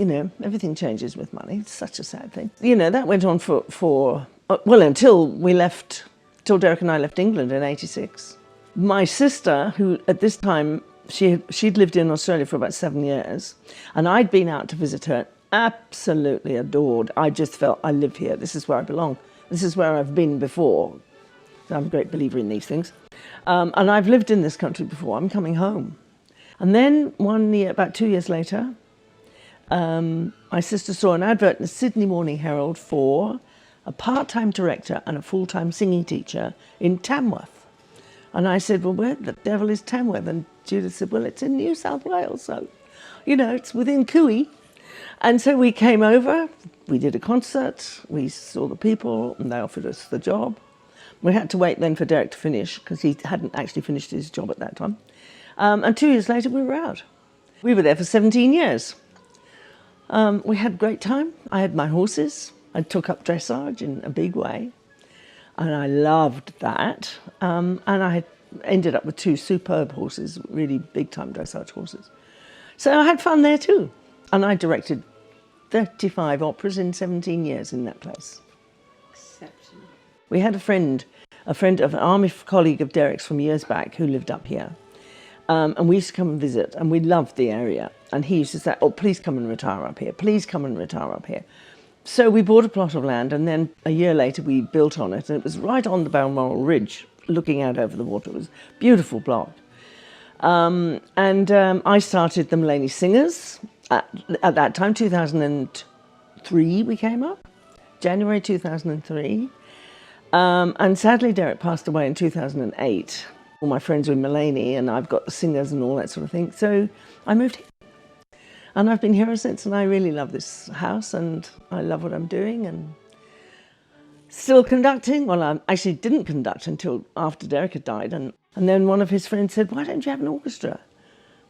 everything changes with money. It's such a sad thing. That went on until Derek and I left England in '86. My sister, who at this time, she'd lived in Australia for about 7 years, and I'd been out to visit her, absolutely adored. I just felt, I live here. This is where I belong. This is where I've been before. I'm a great believer in these things. And I've lived in this country before. I'm coming home. And then about 2 years later, my sister saw an advert in the Sydney Morning Herald for a part-time director and a full-time singing teacher in Tamworth. And I said, well, where the devil is Tamworth? And Judy said, well, it's in New South Wales, so, it's within Cooey. And so we came over, we did a concert, we saw the people, and they offered us the job. We had to wait then for Derek to finish, because he hadn't actually finished his job at that time. And 2 years later, we were out. We were there for 17 years. We had a great time. I had my horses. I took up dressage in a big way. And I loved that. And I had ended up with 2 superb horses, really big-time dressage horses. So I had fun there too. And I directed 35 operas in 17 years in that place. Exceptional. We had a friend of an army colleague of Derek's from years back who lived up here. And we used to come and visit, and we loved the area. And he used to say, oh, please come and retire up here. Please come and retire up here. So we bought a plot of land, and then a year later we built on it, and it was right on the Balmoral Ridge, looking out over the water. It was a beautiful plot. I started the Mulaney Singers. At that time, 2003 we came up, January 2003. And sadly, Derek passed away in 2008. All my friends were in Mulaney, and I've got the singers and all that sort of thing. So I moved here. And I've been here ever since, and I really love this house, and I love what I'm doing, and still conducting. Well, I actually didn't conduct until after Derek had died, and then one of his friends said, why don't you have an orchestra?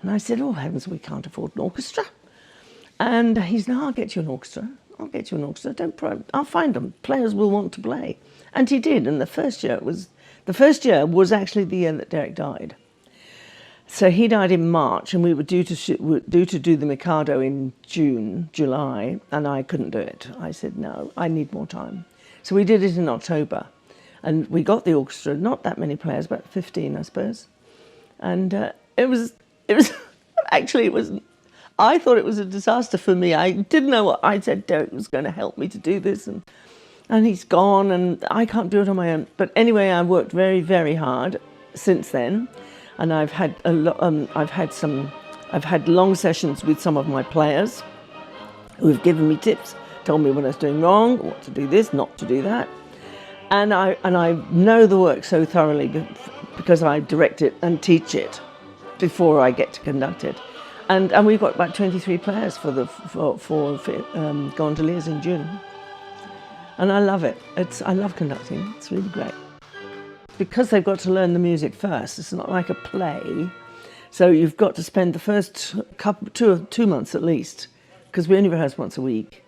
And I said, oh, heavens, we can't afford an orchestra. And he said, no, I'll get you an orchestra. I'll get you an orchestra. I'll find them. Players will want to play. And he did, and the first year was actually the year that Derek died. So he died in March, and we were due to do the Mikado in July, and I couldn't do it. I said, no, I need more time. So we did it in October, and we got the orchestra, not that many players, about 15, I suppose. And it was I thought it was a disaster for me. I didn't know what I said. Derek was going to help me to do this, and he's gone, and I can't do it on my own. But anyway, I've worked very, very hard since then. And I've had long sessions with some of my players who have given me tips, told me what I was doing wrong, what to do this, not to do that. And I know the work so thoroughly because I direct it and teach it before I get to conduct it. And we've got about 23 players for Gondoliers in June. And I love it. I love conducting. It's really great. because they've got to learn the music first. It's not like a play. So you've got to spend the first two months at least, because we only rehearse once a week,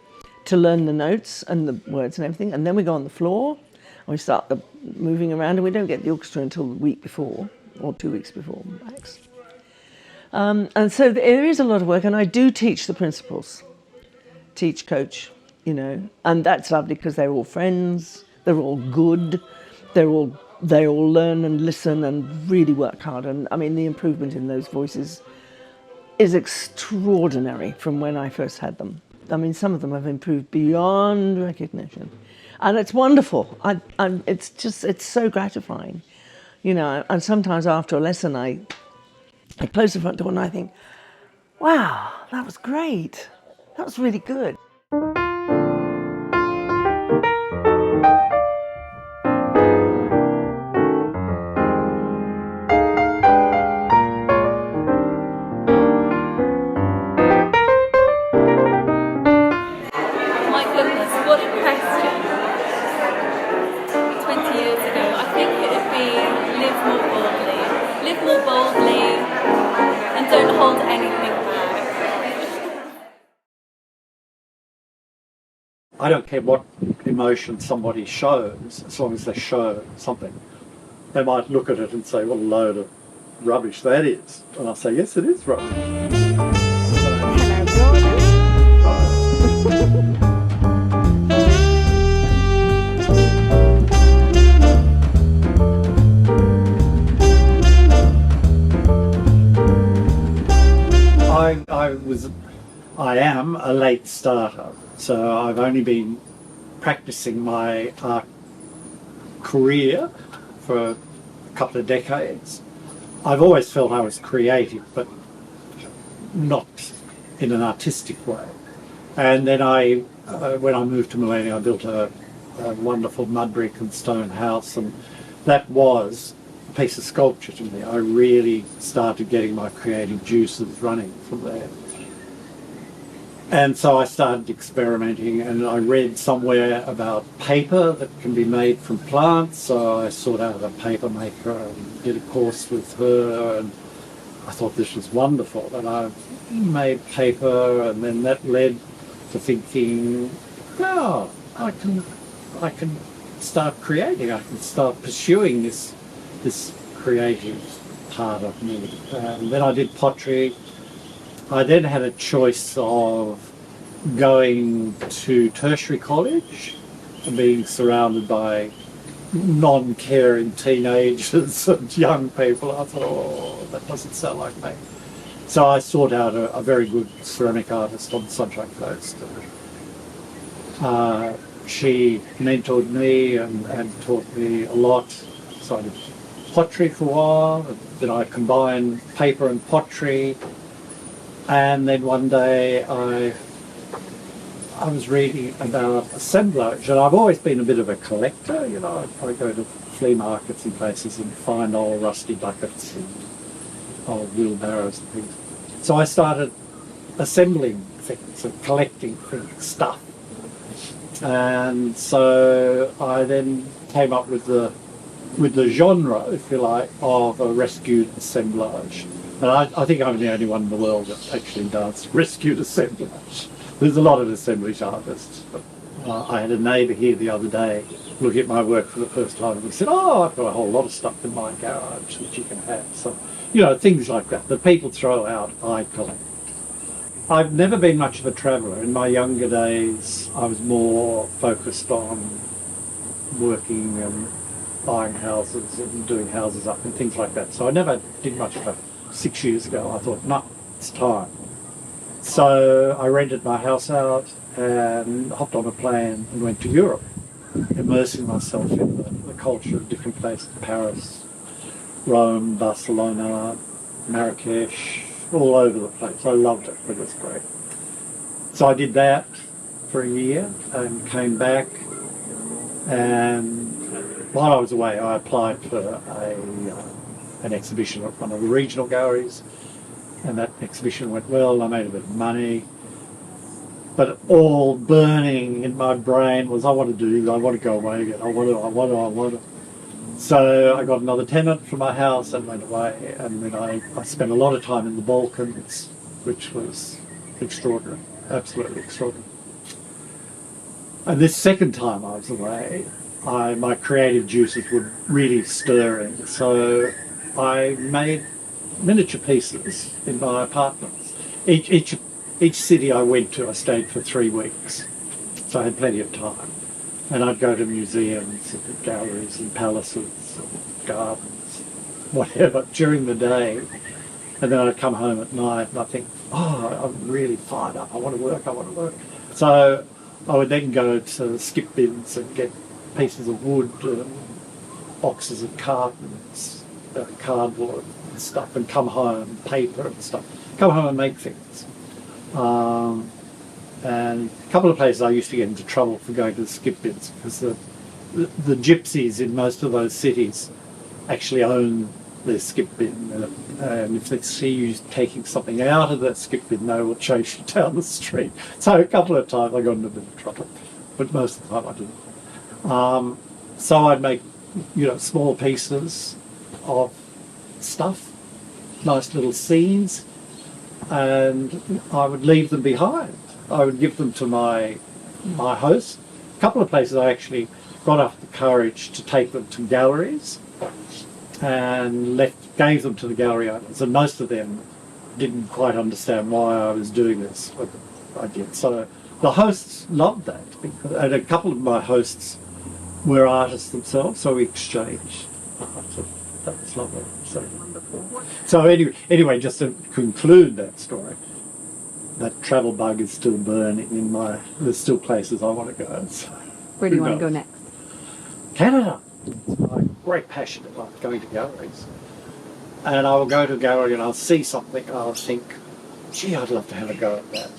to learn the notes and the words and everything. And then we go on the floor and we start moving around, and we don't get the orchestra until the week before, or 2 weeks before, max. And so there is a lot of work, and I do teach the principals, coach, you know, and that's lovely because they're all friends, they're all good, they all learn and listen and really work hard. And I mean, the improvement in those voices is extraordinary from when I first had them. I mean, some of them have improved beyond recognition, and it's wonderful. It's so gratifying, you know. And sometimes after a lesson, I close the front door and I think, wow, that was great. That was really good. My goodness, what a question. 20 years ago, I think it would be live more boldly, and don't hold anything back. I don't care what emotion somebody shows, as long as they show something. They might look at it and say, what a load of rubbish that is. And I'll say, yes, it is rubbish. I am a late starter, so I've only been practicing my art career for a couple of decades. I've always felt I was creative, but not in an artistic way. And then when I moved to Mullaney, I built a wonderful mud brick and stone house, and that was a piece of sculpture to me. I really started getting my creative juices running from there. And so I started experimenting, and I read somewhere about paper that can be made from plants, so I sought out a paper maker and did a course with her, and I thought this was wonderful. And I made paper, and then that led to thinking, oh, I can start creating, I can start pursuing this creative part of me. And then I did pottery. I then had a choice of going to tertiary college and being surrounded by non-caring teenagers and young people. I thought, oh, that doesn't sound like me. So I sought out a very good ceramic artist on the Sunshine Coast. She mentored me and taught me a lot. So I did pottery for a while, and then I combined paper and pottery. And then one day I was reading about assemblage, and I've always been a bit of a collector, you know. I go to flea markets and places and find old rusty buckets and old wheelbarrows and things. So I started assembling things and collecting things, stuff. And so I then came up with the genre, if you like, of a rescued assemblage. And I think I'm the only one in the world that actually does rescued assemblage. There's a lot of assemblage artists. I had a neighbour here the other day looking at my work for the first time, and he said, oh, I've got a whole lot of stuff in my garage that you can have. So, you know, things like that people throw out, I collect. I've never been much of a traveller. In my younger days, I was more focused on working and buying houses and doing houses up and things like that. So I never did much of it. 6 years ago, I thought, no, it's time. So I rented my house out and hopped on a plane and went to Europe, immersing myself in the culture of different places, Paris, Rome, Barcelona, Marrakesh, all over the place. I loved it. It was great. So I did that for a year and came back, and while I was away, I applied for an exhibition at one of the regional galleries, and that exhibition went well. I made a bit of money, but all burning in my brain was, I want to go away again. I want to. So I got another tenant for my house and went away, and then I spent a lot of time in the Balkans, which was extraordinary, absolutely extraordinary. And this second time I was away, my creative juices were really stirring, so I made miniature pieces in my apartments. Each city I went to, I stayed for 3 weeks, so I had plenty of time. And I'd go to museums and galleries and palaces and gardens, whatever, during the day. And then I'd come home at night and I'd think, oh, I'm really fired up, I want to work. So I would then go to skip bins and get pieces of wood, boxes of cartons, cardboard and stuff, and come home, paper and stuff, come home and make things. And a couple of places I used to get into trouble for going to the skip bins, because the gypsies in most of those cities actually own their skip bin, and if they see you taking something out of that skip bin, they will chase you down the street. So a couple of times I got into a bit of trouble, but most of the time I didn't. So I'd make, small pieces of stuff, nice little scenes, and I would leave them behind. I would give them to my host. A couple of places I actually got up the courage to take them to galleries and gave them to the gallery owners, and most of them didn't quite understand why I was doing this, but I did. So the hosts loved that, and a couple of my hosts were artists themselves, so we exchanged. So that was lovely. So anyway, just to conclude that story, that travel bug is still burning there's still places I want to go. So Where do you want to go next? Canada. It's my great passion about going to galleries. And I will go to a gallery and I'll see something and I'll think, gee, I'd love to have a go at that.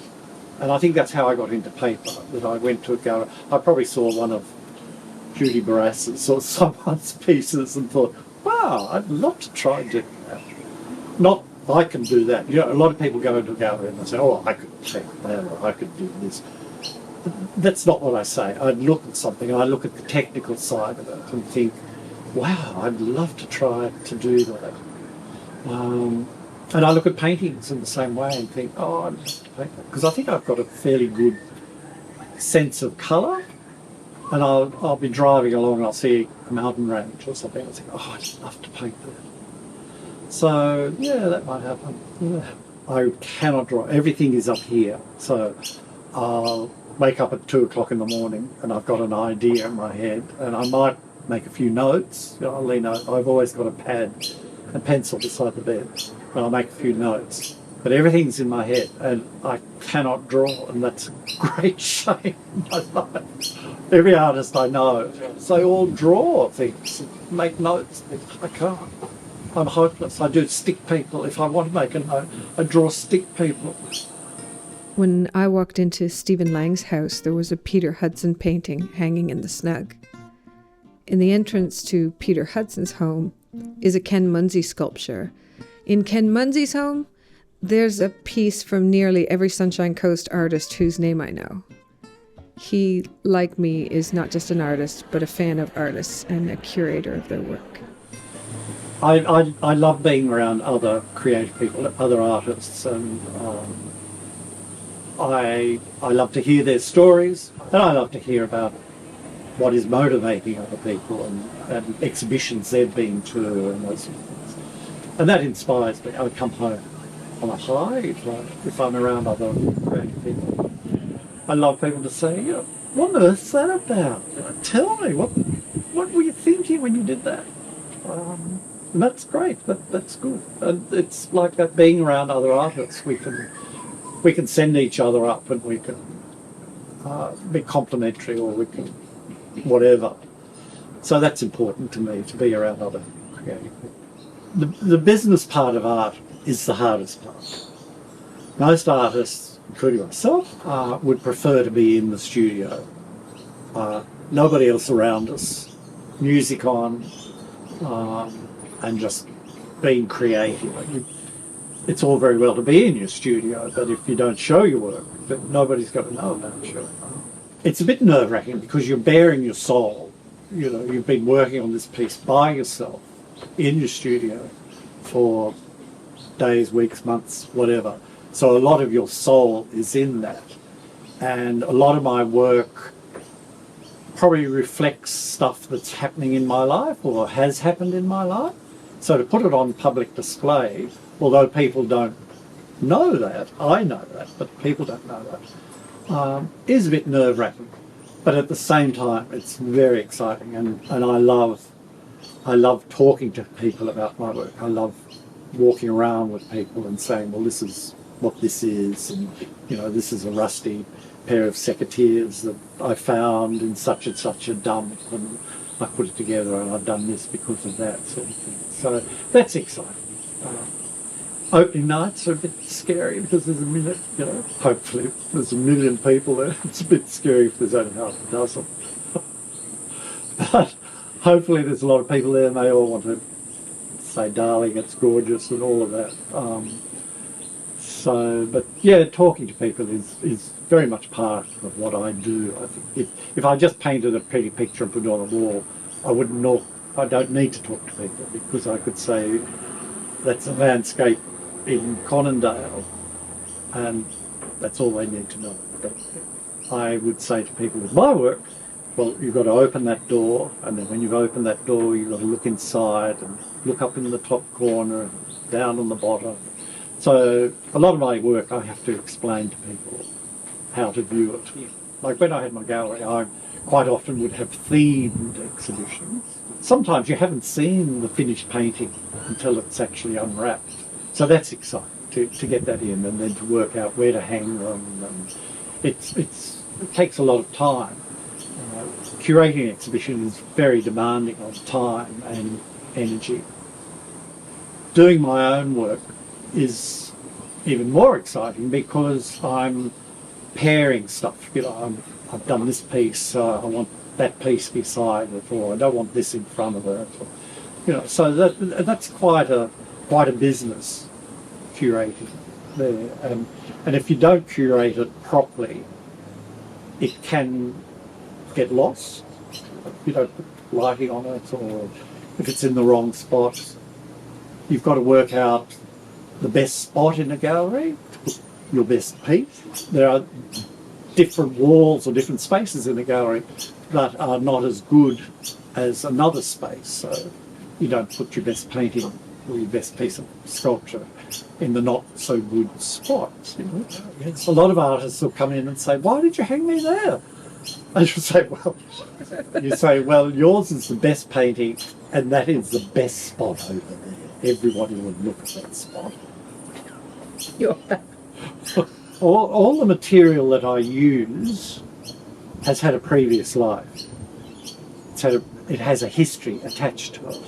And I think that's how I got into paper, that I went to a gallery. I probably saw one of Judy Barrass's or someone's pieces and thought, wow, I'd love to try doing that. Not I can do that. A lot of people go into a gallery and they say, oh, I could take that or I could do this. That's not what I say. I look at something and I look at the technical side of it and think, wow, I'd love to try to do that. And I look at paintings in the same way and think, oh, I'd love to paint that. Because I think I've got a fairly good sense of colour, and I'll be driving along and I'll see a mountain range or something and I think, oh, I'd love to paint that. So, yeah, that might happen. Yeah. I cannot draw. Everything is up here. So I'll wake up at 2 o'clock in the morning and I've got an idea in my head and I might make a few notes. I'll lean out. I've always got a pad and pencil beside the bed and I'll make a few notes. But everything's in my head and I cannot draw, and that's a great shame in my life. Every artist I know, they all draw things, make notes. I can't. I'm hopeless. I do stick people. If I want to make a note, I draw stick people. When I walked into Stephen Lang's house, there was a Peter Hudson painting hanging in the snug. In the entrance to Peter Hudson's home is a Ken Munsie sculpture. In Ken Munsie's home, there's a piece from nearly every Sunshine Coast artist whose name I know. He, like me, is not just an artist, but a fan of artists and a curator of their work. I love being around other creative people, other artists, and I love to hear their stories, and I love to hear about what is motivating other people and exhibitions they've been to and those sort of things. And that inspires me. I come home on a high if I'm around other creative people. I love people to say, what on earth's that about? Tell me, what were you thinking when you did that? And that's great. That's good. And it's like that, being around other artists. We can send each other up, and we can be complimentary, or we can whatever. So that's important to me, to be around other creative people. The business part of art is the hardest part. Most artists, including myself, would prefer to be in the studio. Nobody else around us, music on, and just being creative. It's all very well to be in your studio, but if you don't show your work, then nobody's got to know about your work. It's a bit nerve-wracking because you're bearing your soul you know, you've been working on this piece by yourself in your studio for days, weeks, months, whatever. So a lot of your soul is in that. And a lot of my work probably reflects stuff that's happening in my life or has happened in my life. So to put it on public display, although people don't know that, I know that, but people don't know that, is a bit nerve-wracking. But at the same time, it's very exciting, and I love talking to people about my work. I love walking around with people and saying, well, this is what this is, and you know, this is a rusty pair of secateurs that I found in such and such a dump, and I put it together and I've done this because of that sort of thing. So that's exciting. Opening nights are a bit scary because there's a minute, you know, hopefully there's a million people there. It's a bit scary if there's only half a dozen. But hopefully there's a lot of people there and they all want to say, darling, it's gorgeous and all of that. But yeah, talking to people is very much part of what I do. I think if I just painted a pretty picture and put it on a wall, I don't need to talk to people, because I could say that's a landscape in Conondale and that's all they need to know. But I would say to people with my work, well, you've got to open that door, and then when you've opened that door, you've got to look inside and look up in the top corner and down on the bottom. So a lot of my work I have to explain to people how to view it. Like when I had my gallery, I quite often would have themed exhibitions. Sometimes you haven't seen the finished painting until it's actually unwrapped. So that's exciting to get that in, and then to work out where to hang them. And it takes a lot of time. Curating an exhibition is very demanding of time and energy. Doing my own work is even more exciting because I'm pairing stuff. You know, I've done this piece, I want that piece beside it, or I don't want this in front of it. Or, you know, so that's quite a business, curating there. And if you don't curate it properly, it can get lost. If you don't put lighting on it, or if it's in the wrong spot. You've got to work out the best spot in a gallery to put your best piece. There are different walls or different spaces in a gallery that are not as good as another space. So you don't put your best painting or your best piece of sculpture in the not so good spots. You know? A lot of artists will come in and say, why did you hang me there? And you say, well, yours is the best painting and that is the best spot over there. Everybody would look at that spot. All the material that I use has had a previous life. It has a history attached to it.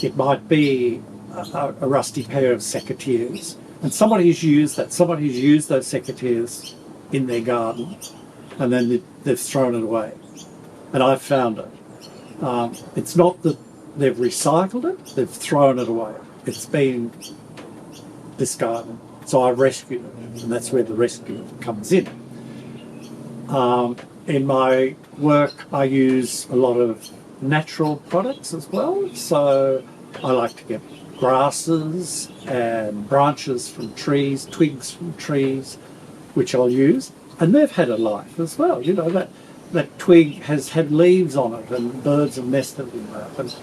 It might be a rusty pair of secateurs, and somebody's used that. Somebody's used those secateurs in their garden, and then they've thrown it away. And I've found it. It's not that they've recycled it, they've thrown it away. It's been discarded. So I rescued it, and that's where the rescue comes in. In my work, I use a lot of natural products as well. So I like to get grasses and branches from trees, twigs from trees, which I'll use. And they've had a life as well. You know, that twig has had leaves on it and birds have nested in that. And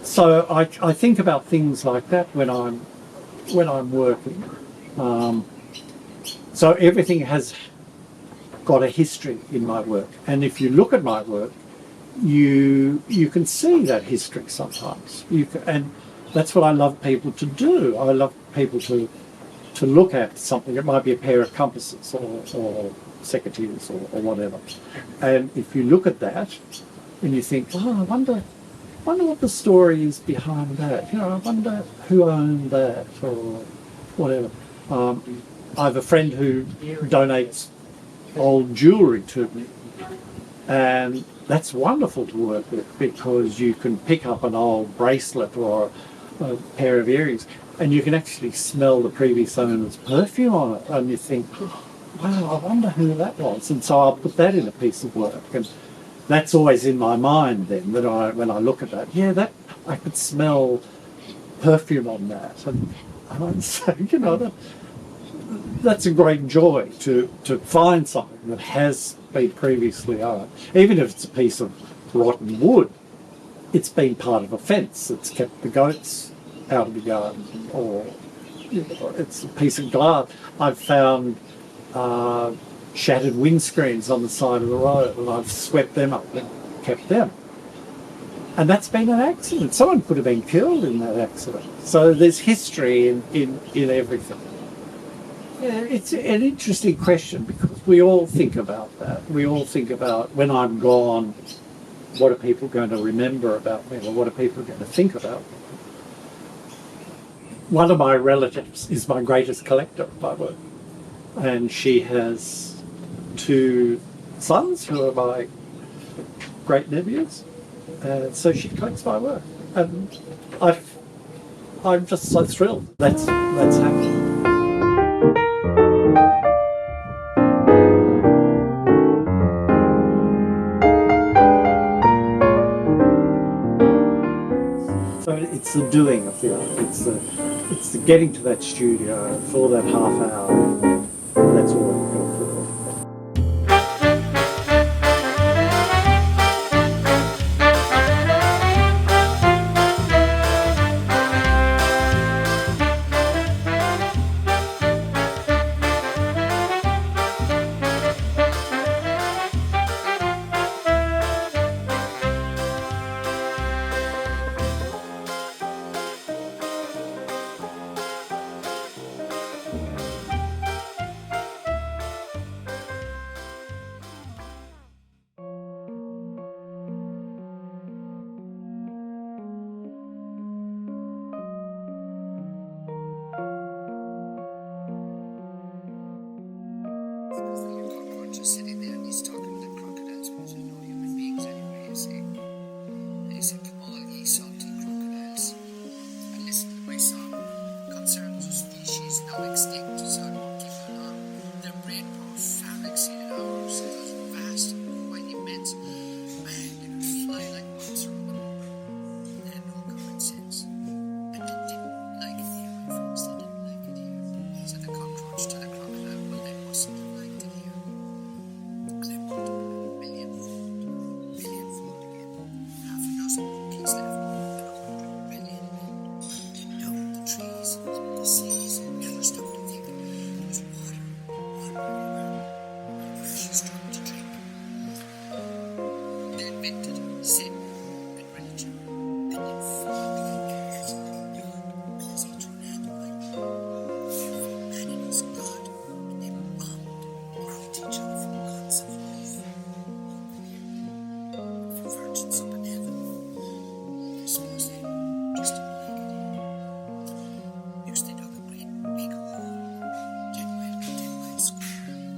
so I think about things like that when I'm working. So everything has got a history in my work, and if you look at my work, you can see that history sometimes. And that's what I love people to do. I love people to look at something. It might be a pair of compasses or secateurs or whatever, and if you look at that and you think, oh, I wonder what the story is behind that. You know, I wonder who owned that or whatever. I have a friend who donates old jewellery to me, and that's wonderful to work with because you can pick up an old bracelet or a pair of earrings and you can actually smell the previous owner's perfume on it, and you think, wow, I wonder who that was. And so I'll put that in a piece of work, and that's always in my mind then when I look at that. Yeah, that I could smell perfume on that, and I say, you know, that's a great joy to find something that has been previously owned, even if it's a piece of rotten wood. It's been part of a fence. It's kept the goats out of the garden, or it's a piece of glass. I've found shattered windscreens on the side of the road, and I've swept them up and kept them. And that's been an accident. Someone could have been killed in that accident. So there's history in everything. Yeah, it's an interesting question, because we all think about that. We all think about, when I'm gone, what are people going to remember about me, or what are people going to think about me? One of my relatives is my greatest collector of my work, and she has 2 sons who are my great nephews, so she collects my work, and I'm just so thrilled that's happening. So it's the doing of the art. It's the getting to that studio for that half hour. That's all we've got to do. Just sitting there and he's talking to the crocodiles, but there's no human beings anywhere, you see. And he said, "Come all ye salty crocodiles, and listen to my song. Concerns of species now extinct, so I won't keep them long. Their brain power far exceeded ours. It was vast and quite immense. Man, they could fly like months around the moon. They had no common sense. And they didn't like it here, my friends. They didn't like it here." Said the cockroach to the crocodile, "Well, they mustn't have liked it here. They multiplied millionfold again. Half a dozen monkeys left, and 100 billion men. Down the trees, up the seas, never stopped to think. There was water everywhere, and precious drop to drink. They invented sin and religion, and then fought like cats. As each one had the right. Every man in his God, and they bombed, robbed each other from gods of love. From virgins up in heaven. I suppose they just didn't like it here. Next they dug a great big hole, 10 mile square. And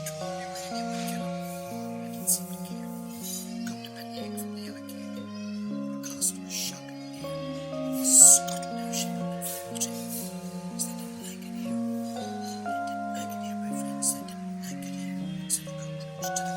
the only way they would get up, I didn't seem to care. Come to Bellyache from the other king. The cost was shocking there. They scuttled their ship and floating, because they didn't like it here. They didn't like it here, my friends. They didn't like it here. Said the cockroach to the